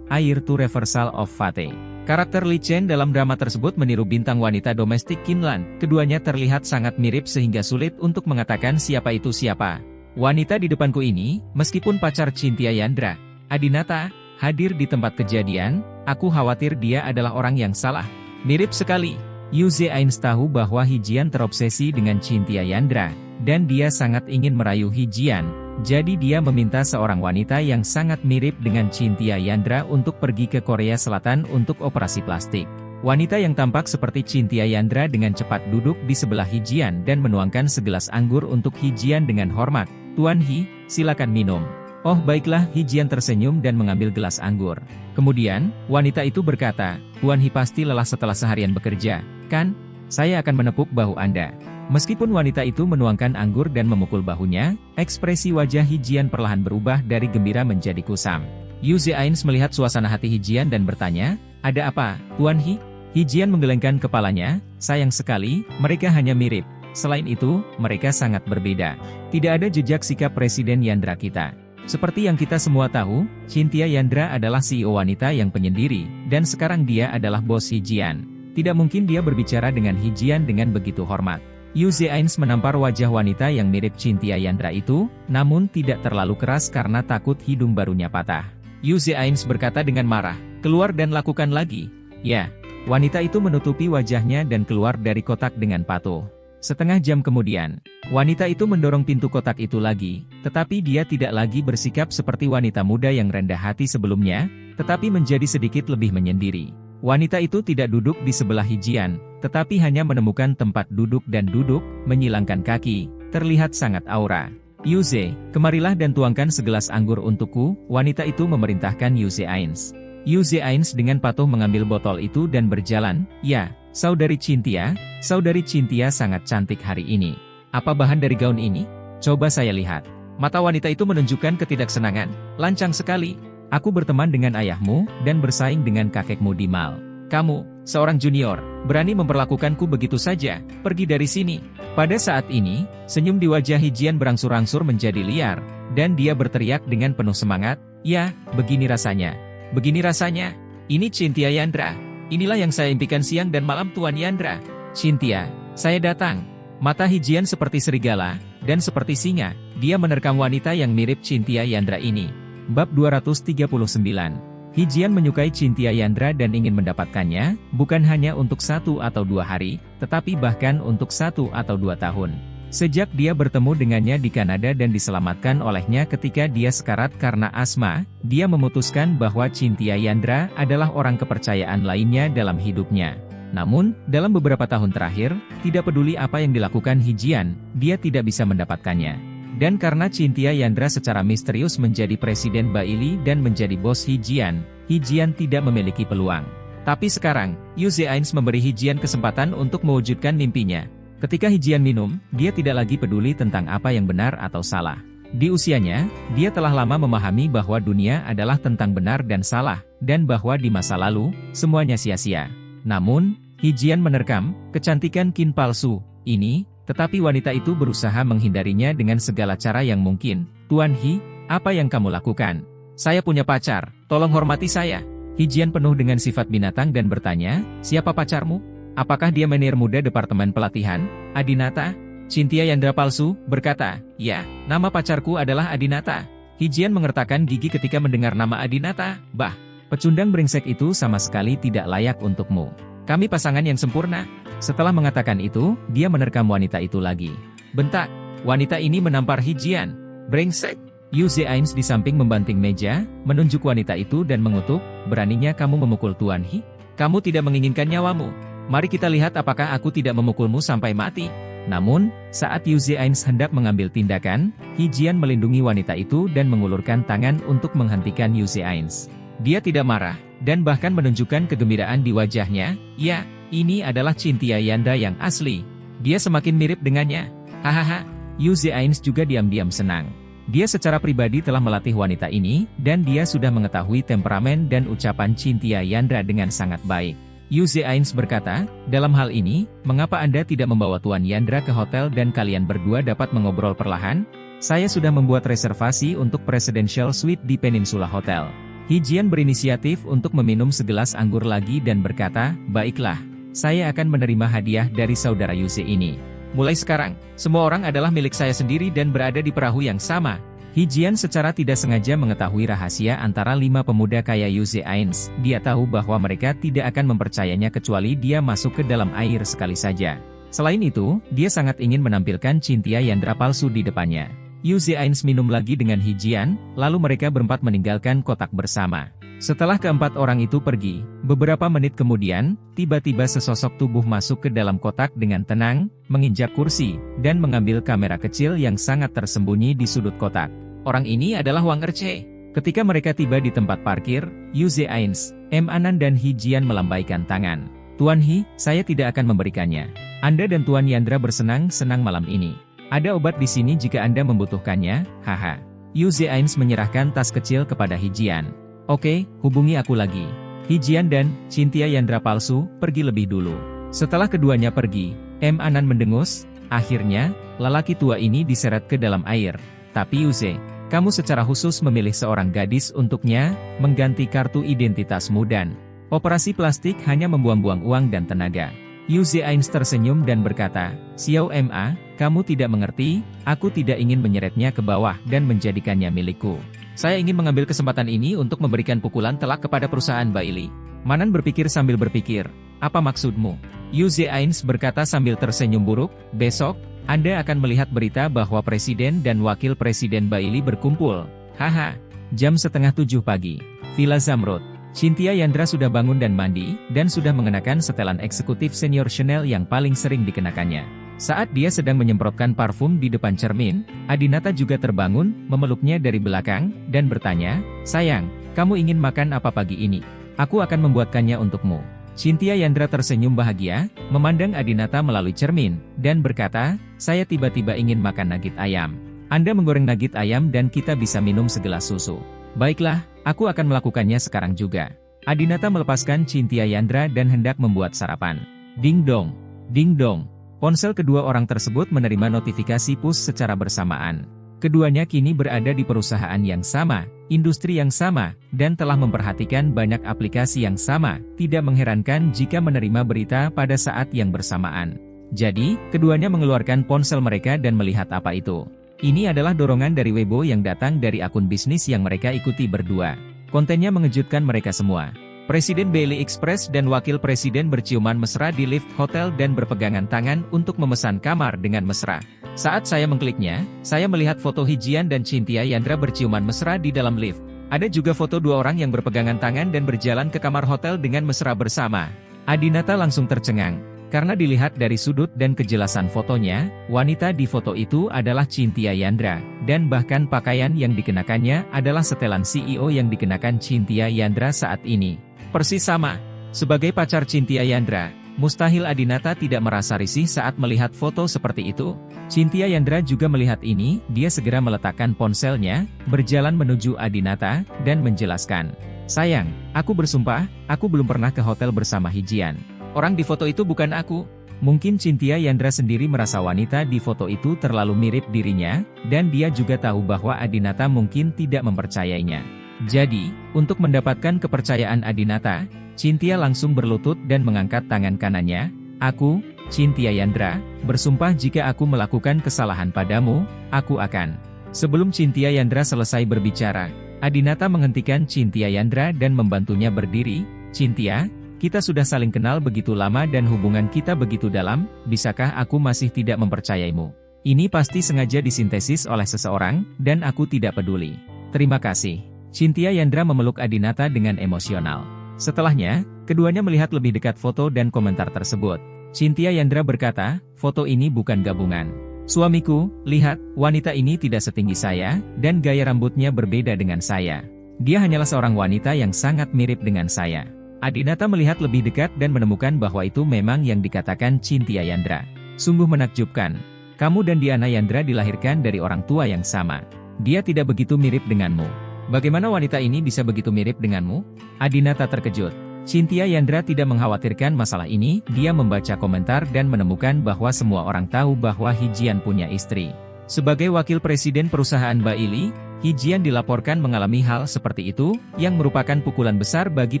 Air to Reversal of Fate. Karakter Lee Chen dalam drama tersebut meniru bintang wanita domestik Kinlan. Keduanya terlihat sangat mirip sehingga sulit untuk mengatakan siapa itu siapa. Wanita di depanku ini, meskipun pacar Cynthia Yandra, Adinata, hadir di tempat kejadian, aku khawatir dia adalah orang yang salah. Mirip sekali. Yu Zeain tahu bahwa Hijian terobsesi dengan Cynthia Yandra, dan dia sangat ingin merayu Hijian, jadi dia meminta seorang wanita yang sangat mirip dengan Cynthia Yandra untuk pergi ke Korea Selatan untuk operasi plastik. Wanita yang tampak seperti Cynthia Yandra dengan cepat duduk di sebelah Hijian dan menuangkan segelas anggur untuk Hijian dengan hormat. Tuan Hi, silakan minum. Oh baiklah, Hijian tersenyum dan mengambil gelas anggur. Kemudian, wanita itu berkata, Tuan Hi pasti lelah setelah seharian bekerja, kan? Saya akan menepuk bahu Anda. Meskipun wanita itu menuangkan anggur dan memukul bahunya, ekspresi wajah Hijian perlahan berubah dari gembira menjadi kusam. Yu Zeain melihat suasana hati Hijian dan bertanya, ada apa, Tuan Hi? Hijian menggelengkan kepalanya, sayang sekali, mereka hanya mirip. Selain itu, mereka sangat berbeda. Tidak ada jejak sikap Presiden Yandra kita. Seperti yang kita semua tahu, Chintya Yandra adalah CEO wanita yang penyendiri, dan sekarang dia adalah bos Hijian. Tidak mungkin dia berbicara dengan Hijian dengan begitu hormat. Yu Zeains menampar wajah wanita yang mirip Chintya Yandra itu, namun tidak terlalu keras karena takut hidung barunya patah. Yu Zeains berkata dengan marah, "Keluar dan lakukan lagi." Ya, wanita itu menutupi wajahnya dan keluar dari kotak dengan patuh. Setengah jam kemudian, wanita itu mendorong pintu kotak itu lagi, tetapi dia tidak lagi bersikap seperti wanita muda yang rendah hati sebelumnya, tetapi menjadi sedikit lebih menyendiri. Wanita itu tidak duduk di sebelah Hijian, tetapi hanya menemukan tempat duduk dan duduk, menyilangkan kaki, terlihat sangat aura. "Yuze, kemarilah dan tuangkan segelas anggur untukku," wanita itu memerintahkan Yu Zeains. Yu Zeains dengan patuh mengambil botol itu dan berjalan. "Ya, Saudari Chintya sangat cantik hari ini. Apa bahan dari gaun ini? Coba saya lihat." Mata wanita itu menunjukkan ketidaksenangan. "Lancang sekali. Aku berteman dengan ayahmu, dan bersaing dengan kakekmu di mal. Kamu, seorang junior, berani memperlakukanku begitu saja. Pergi dari sini." Pada saat ini, senyum di wajah Hijian berangsur-angsur menjadi liar, dan dia berteriak dengan penuh semangat, "Ya, begini rasanya. Begini rasanya. Ini Chintya Yandra. Inilah yang saya impikan siang dan malam Tuan Yandra. Chintya, saya datang." Mata Hijian seperti serigala, dan seperti singa, dia menerkam wanita yang mirip Chintya Yandra ini. Bab 239. Hijian menyukai Chintya Yandra dan ingin mendapatkannya, bukan hanya untuk 1 atau 2 hari, tetapi bahkan untuk 1 atau 2 tahun. Sejak dia bertemu dengannya di Kanada dan diselamatkan olehnya ketika dia sekarat karena asma, dia memutuskan bahwa Chintya Yandra adalah orang kepercayaan lainnya dalam hidupnya. Namun, dalam beberapa tahun terakhir, tidak peduli apa yang dilakukan Hijian, dia tidak bisa mendapatkannya. Dan karena Chintya Yandra secara misterius menjadi Presiden Baili dan menjadi bos Hijian, Hijian tidak memiliki peluang. Tapi sekarang, Yu Zeains memberi Hijian kesempatan untuk mewujudkan mimpinya. Ketika Hijian minum, dia tidak lagi peduli tentang apa yang benar atau salah. Di usianya, dia telah lama memahami bahwa dunia adalah tentang benar dan salah, dan bahwa di masa lalu, semuanya sia-sia. Namun, Hijian menerkam kecantikan Qin palsu ini, tetapi wanita itu berusaha menghindarinya dengan segala cara yang mungkin. "Tuan Hi, apa yang kamu lakukan? Saya punya pacar, tolong hormati saya." Hijian penuh dengan sifat binatang dan bertanya, "Siapa pacarmu? Apakah dia menir muda Departemen Pelatihan, Adinata?" Chintya Yandra palsu berkata, "Ya, nama pacarku adalah Adinata." Hijian mengertakkan gigi ketika mendengar nama Adinata. "Bah, pecundang brengsek itu sama sekali tidak layak untukmu. Kami pasangan yang sempurna." Setelah mengatakan itu, dia menerkam wanita itu lagi. Bentak, wanita ini menampar Hijian. "Brengsek!" Yu Zeains di samping membanting meja, menunjuk wanita itu dan mengutuk, "Beraninya kamu memukul Tuan Hi? Kamu tidak menginginkan nyawamu. Mari kita lihat apakah aku tidak memukulmu sampai mati." Namun, saat Yu Zeains hendak mengambil tindakan, Hijian melindungi wanita itu dan mengulurkan tangan untuk menghentikan Yu Zeains. Dia tidak marah, dan bahkan menunjukkan kegembiraan di wajahnya. "Ya, ini adalah Chintya Yandra yang asli. Dia semakin mirip dengannya. Hahaha." Yu Zeains juga diam-diam senang. Dia secara pribadi telah melatih wanita ini, dan dia sudah mengetahui temperamen dan ucapan Chintya Yandra dengan sangat baik. Yu Zeains berkata, "Dalam hal ini, mengapa Anda tidak membawa Tuan Yandra ke hotel dan kalian berdua dapat mengobrol perlahan? Saya sudah membuat reservasi untuk Presidential Suite di Peninsula Hotel." Hijian berinisiatif untuk meminum segelas anggur lagi dan berkata, "Baiklah, saya akan menerima hadiah dari saudara Yuze ini. Mulai sekarang, semua orang adalah milik saya sendiri dan berada di perahu yang sama." Hijian secara tidak sengaja mengetahui rahasia antara 5 pemuda kaya Yu Zeains. Dia tahu bahwa mereka tidak akan mempercayainya kecuali dia masuk ke dalam air sekali saja. Selain itu, dia sangat ingin menampilkan Chintya Yandra palsu di depannya. Yu Zeains minum lagi dengan Hijian, lalu mereka berempat meninggalkan kotak bersama. Setelah keempat orang itu pergi, beberapa menit kemudian, tiba-tiba sesosok tubuh masuk ke dalam kotak dengan tenang, menginjak kursi, dan mengambil kamera kecil yang sangat tersembunyi di sudut kotak. Orang ini adalah Wang Erce. Ketika mereka tiba di tempat parkir, Yu Zeains, M. Anan dan Hijian melambaikan tangan. "Tuan Hi, saya tidak akan memberikannya. Anda dan Tuan Yandra bersenang-senang malam ini. Ada obat di sini jika Anda membutuhkannya, haha." Yu Zeains menyerahkan tas kecil kepada Hijian. "Oke, hubungi aku lagi." Hijian dan Chintya Yandra palsu pergi lebih dulu. Setelah keduanya pergi, M. Anan mendengus, Akhirnya, lelaki tua ini diseret ke dalam air. Tapi Yuze, kamu secara khusus memilih seorang gadis untuknya, mengganti kartu identitasmu dan operasi plastik hanya membuang-buang uang dan tenaga. Yuze Ains tersenyum dan berkata, Xiao Ma, kamu tidak mengerti, aku tidak ingin menyeretnya ke bawah dan menjadikannya milikku. Saya ingin mengambil kesempatan ini untuk memberikan pukulan telak kepada perusahaan Bailey. Manan berpikir sambil berpikir, apa maksudmu? Yuze Ains berkata sambil tersenyum buruk, besok, Anda akan melihat berita bahwa Presiden dan Wakil Presiden Bailey berkumpul. Haha, jam 6:30 pagi. Villa Zamrud. Cynthia Yandra sudah bangun dan mandi, dan sudah mengenakan setelan eksekutif senior Chanel yang paling sering dikenakannya. Saat dia sedang menyemprotkan parfum di depan cermin, Adinata juga terbangun, memeluknya dari belakang, dan bertanya, sayang, kamu ingin makan apa pagi ini? Aku akan membuatkannya untukmu. Cynthia Yandra tersenyum bahagia, memandang Adinata melalui cermin, dan berkata, saya tiba-tiba ingin makan nugget ayam. Anda menggoreng nugget ayam dan kita bisa minum segelas susu. Baiklah, aku akan melakukannya sekarang juga. Adinata melepaskan Cynthia Yandra dan hendak membuat sarapan. Ding dong, ding dong. Ponsel kedua orang tersebut menerima notifikasi push secara bersamaan. Keduanya kini berada di perusahaan yang sama, industri yang sama, dan telah memperhatikan banyak aplikasi yang sama, tidak mengherankan jika menerima berita pada saat yang bersamaan. Jadi, keduanya mengeluarkan ponsel mereka dan melihat apa itu. Ini adalah dorongan dari Weibo yang datang dari akun bisnis yang mereka ikuti berdua. Kontennya mengejutkan mereka semua. Presiden Bailey Express dan Wakil Presiden berciuman mesra di lift hotel dan berpegangan tangan untuk memesan kamar dengan mesra. Saat saya mengkliknya, saya melihat foto Hijian dan Cynthia Yandra berciuman mesra di dalam lift. Ada juga foto dua orang yang berpegangan tangan dan berjalan ke kamar hotel dengan mesra bersama. Adinata langsung tercengang. Karena dilihat dari sudut dan kejelasan fotonya, wanita di foto itu adalah Cynthia Yandra, dan bahkan pakaian yang dikenakannya adalah setelan CEO yang dikenakan Cynthia Yandra saat ini. Persis sama. Sebagai pacar Cynthia Yandra, mustahil Adinata tidak merasa risih saat melihat foto seperti itu. Cynthia Yandra juga melihat ini, dia segera meletakkan ponselnya, berjalan menuju Adinata, dan menjelaskan. Sayang, aku bersumpah, aku belum pernah ke hotel bersama Hijian. Orang di foto itu bukan aku. Mungkin Cynthia Yandra sendiri merasa wanita di foto itu terlalu mirip dirinya, dan dia juga tahu bahwa Adinata mungkin tidak mempercayainya. Jadi, untuk mendapatkan kepercayaan Adinata, Cynthia langsung berlutut dan mengangkat tangan kanannya. Aku, Cynthia Yandra, bersumpah jika aku melakukan kesalahan padamu, aku akan. Sebelum Cynthia Yandra selesai berbicara, Adinata menghentikan Cynthia Yandra dan membantunya berdiri. Cynthia, kita sudah saling kenal begitu lama dan hubungan kita begitu dalam, bisakah aku masih tidak mempercayaimu? Ini pasti sengaja disintesis oleh seseorang, dan aku tidak peduli. Terima kasih. Cynthia Yandra memeluk Adinata dengan emosional. Setelahnya, keduanya melihat lebih dekat foto dan komentar tersebut. Cynthia Yandra berkata, foto ini bukan gabungan. Suamiku, lihat, wanita ini tidak setinggi saya, dan gaya rambutnya berbeda dengan saya. Dia hanyalah seorang wanita yang sangat mirip dengan saya. Adinata melihat lebih dekat dan menemukan bahwa itu memang yang dikatakan Cynthia Yandra. Sungguh menakjubkan. Kamu dan Diana Yandra dilahirkan dari orang tua yang sama. Dia tidak begitu mirip denganmu. Bagaimana wanita ini bisa begitu mirip denganmu? Adinata terkejut. Cynthia Yandra tidak mengkhawatirkan masalah ini, dia membaca komentar dan menemukan bahwa semua orang tahu bahwa Hijian punya istri. Sebagai wakil presiden perusahaan Bailey, Hijian dilaporkan mengalami hal seperti itu, yang merupakan pukulan besar bagi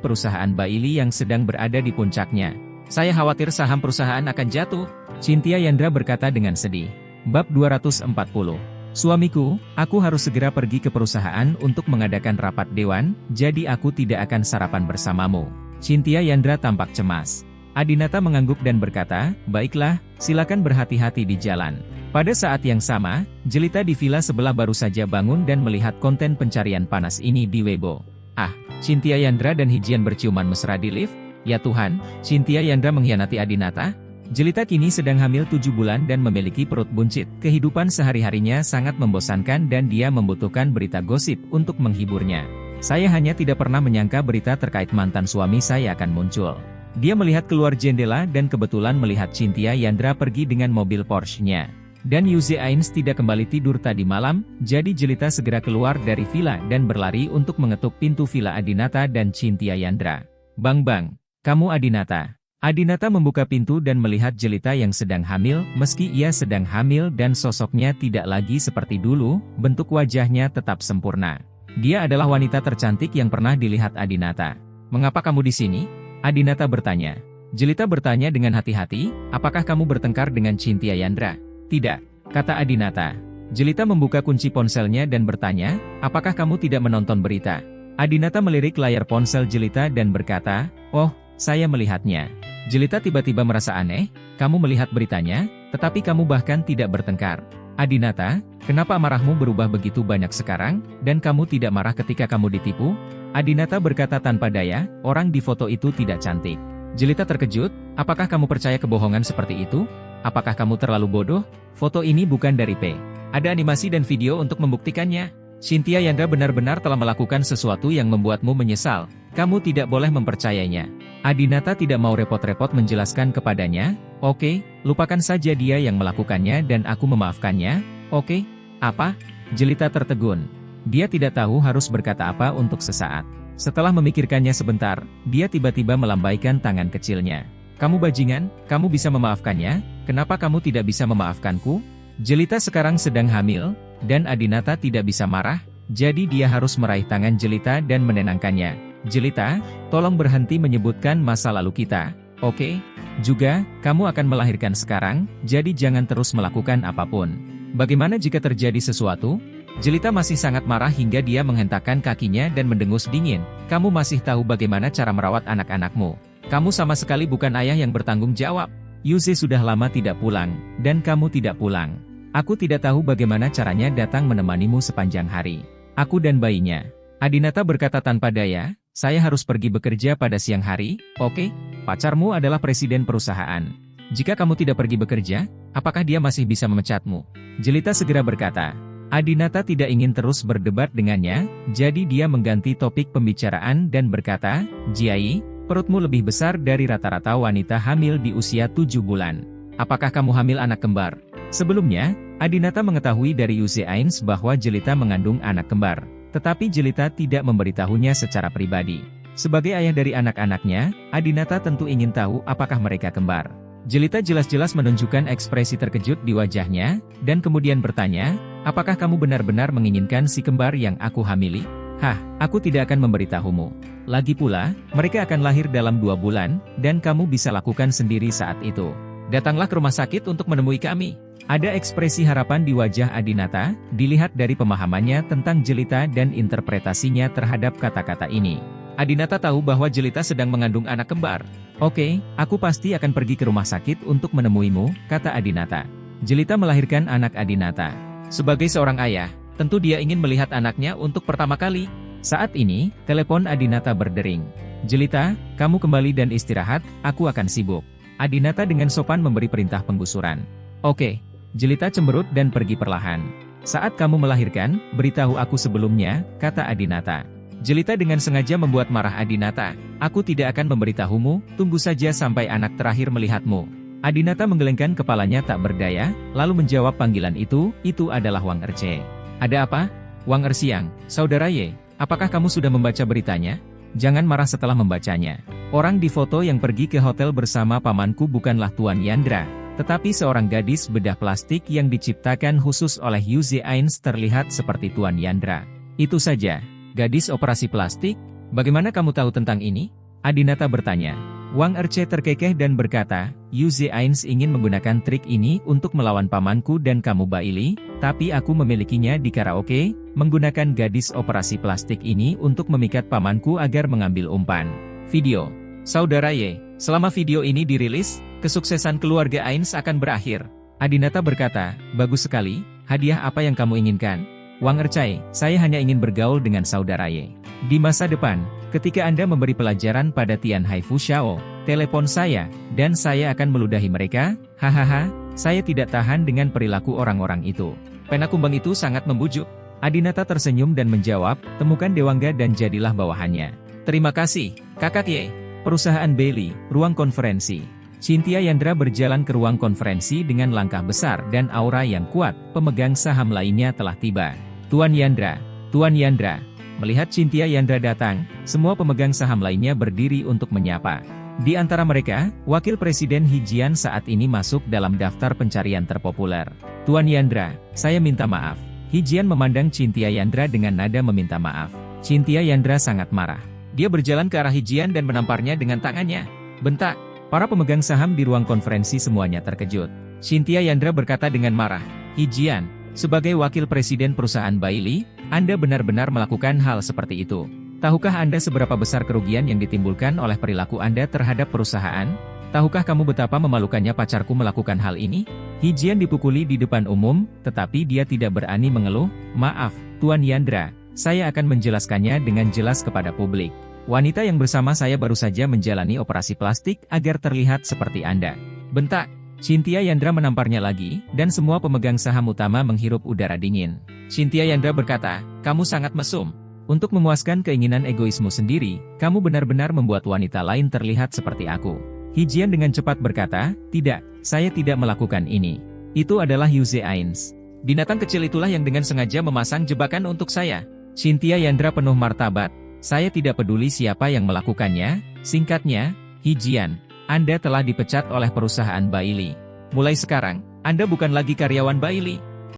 perusahaan Bailey yang sedang berada di puncaknya. Saya khawatir saham perusahaan akan jatuh, Cynthia Yandra berkata dengan sedih. Bab 240. Suamiku, aku harus segera pergi ke perusahaan untuk mengadakan rapat dewan, jadi aku tidak akan sarapan bersamamu. Cynthia Yandra tampak cemas. Adinata mengangguk dan berkata, baiklah, silakan berhati-hati di jalan. Pada saat yang sama, jelita di villa sebelah baru saja bangun dan melihat konten pencarian panas ini di Weibo. Ah, Cynthia Yandra dan Hijian berciuman mesra di lift? Ya Tuhan, Cynthia Yandra mengkhianati Adinata? Jelita kini sedang hamil 7 bulan dan memiliki perut buncit. Kehidupan sehari-harinya sangat membosankan dan dia membutuhkan berita gosip untuk menghiburnya. Saya hanya tidak pernah menyangka berita terkait mantan suami saya akan muncul. Dia melihat keluar jendela dan kebetulan melihat Cynthia Yandra pergi dengan mobil Porsche-nya. Dan Yuze Ains tidak kembali tidur tadi malam, jadi jelita segera keluar dari villa dan berlari untuk mengetuk pintu villa Adinata dan Cynthia Yandra. Bang bang, kamu Adinata. Adinata membuka pintu dan melihat Jelita yang sedang hamil. Meski ia sedang hamil dan sosoknya tidak lagi seperti dulu, bentuk wajahnya tetap sempurna. Dia adalah wanita tercantik yang pernah dilihat Adinata. "Mengapa kamu di sini?" Adinata bertanya. Jelita bertanya dengan hati-hati, "Apakah kamu bertengkar dengan Cynthia Yandra?" "Tidak," kata Adinata. Jelita membuka kunci ponselnya dan bertanya, "Apakah kamu tidak menonton berita?" Adinata melirik layar ponsel Jelita dan berkata, "Oh, saya melihatnya." Jelita tiba-tiba merasa aneh, "Kamu melihat beritanya, tetapi kamu bahkan tidak bertengkar." "Adinata, kenapa amarahmu berubah begitu banyak sekarang, dan kamu tidak marah ketika kamu ditipu?" Adinata berkata tanpa daya, "Orang di foto itu tidak cantik." Jelita terkejut, "Apakah kamu percaya kebohongan seperti itu? Apakah kamu terlalu bodoh? Foto ini bukan dari P. Ada animasi dan video untuk membuktikannya. Cynthia Yandra benar-benar telah melakukan sesuatu yang membuatmu menyesal. Kamu tidak boleh mempercayainya." Adinata tidak mau repot-repot menjelaskan kepadanya, "Oke, lupakan saja dia yang melakukannya dan aku memaafkannya." "Oke, apa?" Jelita tertegun. Dia tidak tahu harus berkata apa untuk sesaat. Setelah memikirkannya sebentar, dia tiba-tiba melambaikan tangan kecilnya. "Kamu bajingan, kamu bisa memaafkannya, kenapa kamu tidak bisa memaafkanku?" Jelita sekarang sedang hamil, dan Adinata tidak bisa marah, jadi dia harus meraih tangan Jelita dan menenangkannya. "Jelita, tolong berhenti menyebutkan masa lalu kita, oke? Juga, kamu akan melahirkan sekarang, jadi jangan terus melakukan apapun. Bagaimana jika terjadi sesuatu?" Jelita masih sangat marah hingga dia menghentakkan kakinya dan mendengus dingin. "Kamu masih tahu bagaimana cara merawat anak-anakmu. Kamu sama sekali bukan ayah yang bertanggung jawab. Yuze sudah lama tidak pulang, dan kamu tidak pulang. Aku tidak tahu bagaimana caranya datang menemanimu sepanjang hari. Aku dan bayinya." Adinata berkata tanpa daya, "Saya harus pergi bekerja pada siang hari, oke? Pacarmu adalah presiden perusahaan. Jika kamu tidak pergi bekerja, apakah dia masih bisa memecatmu?" Jelita segera berkata. Adinata tidak ingin terus berdebat dengannya, jadi dia mengganti topik pembicaraan dan berkata, "Jiai, perutmu lebih besar dari rata-rata wanita hamil di usia 7 bulan. Apakah kamu hamil anak kembar?" Sebelumnya, Adinata mengetahui dari Yuze Ains bahwa Jelita mengandung anak kembar, tetapi Jelita tidak memberitahunya secara pribadi. Sebagai ayah dari anak-anaknya, Adinata tentu ingin tahu apakah mereka kembar. Jelita jelas-jelas menunjukkan ekspresi terkejut di wajahnya, dan kemudian bertanya, "Apakah kamu benar-benar menginginkan si kembar yang aku hamili?" "Hah, aku tidak akan memberitahumu. Lagi pula, mereka akan lahir dalam 2 bulan, dan kamu bisa lakukan sendiri saat itu. Datanglah ke rumah sakit untuk menemui kami." Ada ekspresi harapan di wajah Adinata, dilihat dari pemahamannya tentang Jelita dan interpretasinya terhadap kata-kata ini. Adinata tahu bahwa Jelita sedang mengandung anak kembar. "Oke, aku pasti akan pergi ke rumah sakit untuk menemuimu," kata Adinata. Jelita melahirkan anak Adinata. Sebagai seorang ayah, tentu dia ingin melihat anaknya untuk pertama kali. Saat ini, telepon Adinata berdering. "Jelita, kamu kembali dan istirahat, aku akan sibuk." Adinata dengan sopan memberi perintah penggusuran. "Oke." Jelita cemberut dan pergi perlahan. "Saat kamu melahirkan, beritahu aku sebelumnya," kata Adinata. Jelita dengan sengaja membuat marah Adinata. "Aku tidak akan memberitahumu, tunggu saja sampai anak terakhir melihatmu." Adinata menggelengkan kepalanya tak berdaya, lalu menjawab panggilan itu adalah Wang Erce. "Ada apa?" "Wang Ersiang, saudara Ye, apakah kamu sudah membaca beritanya?" "Jangan marah setelah membacanya. Orang di foto yang pergi ke hotel bersama pamanku bukanlah Tuan Yandra, tetapi seorang gadis bedah plastik yang diciptakan khusus oleh Yuze Ains terlihat seperti Tuan Yandra. Itu saja." "Gadis operasi plastik? Bagaimana kamu tahu tentang ini?" Adinata bertanya. Wang Erce terkekeh dan berkata, "Yuze Ains ingin menggunakan trik ini untuk melawan pamanku dan kamu Baili, tapi aku memilikinya di karaoke, menggunakan gadis operasi plastik ini untuk memikat pamanku agar mengambil umpan." Video. Saudara Ye, selama video ini dirilis, kesuksesan keluarga Ains akan berakhir. Adinata berkata, "Bagus sekali, hadiah apa yang kamu inginkan?" Wang Erce, "Saya hanya ingin bergaul dengan saudara Ye. Di masa depan, ketika Anda memberi pelajaran pada Tian Haifu Xiao, telepon saya, dan saya akan meludahi mereka." "Hahaha, saya tidak tahan dengan perilaku orang-orang itu. Pena kumbang itu sangat membujuk." Adinata tersenyum dan menjawab, "Temukan Dewangga dan jadilah bawahannya." "Terima kasih, Kakak Ye." Perusahaan Bailey, ruang konferensi. Cynthia Yandra berjalan ke ruang konferensi dengan langkah besar dan aura yang kuat. Pemegang saham lainnya telah tiba. "Tuan Yandra, Tuan Yandra." Melihat Cynthia Yandra datang, semua pemegang saham lainnya berdiri untuk menyapa. Di antara mereka, Wakil Presiden He Jian saat ini masuk dalam daftar pencarian terpopuler. Tuan Yandra, saya minta maaf. He Jian memandang Cynthia Yandra dengan nada meminta maaf. Cynthia Yandra sangat marah. Dia berjalan ke arah He Jian dan menamparnya dengan tangannya. Bentak. Para pemegang saham di ruang konferensi semuanya terkejut. Cynthia Yandra berkata dengan marah, He Jian, sebagai wakil presiden perusahaan Bailey, Anda benar-benar melakukan hal seperti itu. Tahukah Anda seberapa besar kerugian yang ditimbulkan oleh perilaku Anda terhadap perusahaan? Tahukah kamu betapa memalukannya pacarku melakukan hal ini? He Jian dipukuli di depan umum, tetapi dia tidak berani mengeluh. Maaf, Tuan Yandra, saya akan menjelaskannya dengan jelas kepada publik. Wanita yang bersama saya baru saja menjalani operasi plastik agar terlihat seperti Anda. Bentak. Cynthia Yandra menamparnya lagi, dan semua pemegang saham utama menghirup udara dingin. Cynthia Yandra berkata, kamu sangat mesum. Untuk memuaskan keinginan egoismu sendiri, kamu benar-benar membuat wanita lain terlihat seperti aku. He Jian dengan cepat berkata, tidak, saya tidak melakukan ini. Itu adalah Yuze Ains. Binatang kecil itulah yang dengan sengaja memasang jebakan untuk saya. Cynthia Yandra penuh martabat. Saya tidak peduli siapa yang melakukannya. Singkatnya, He Jian, Anda telah dipecat oleh perusahaan Bailey. Mulai sekarang, Anda bukan lagi karyawan Bailey.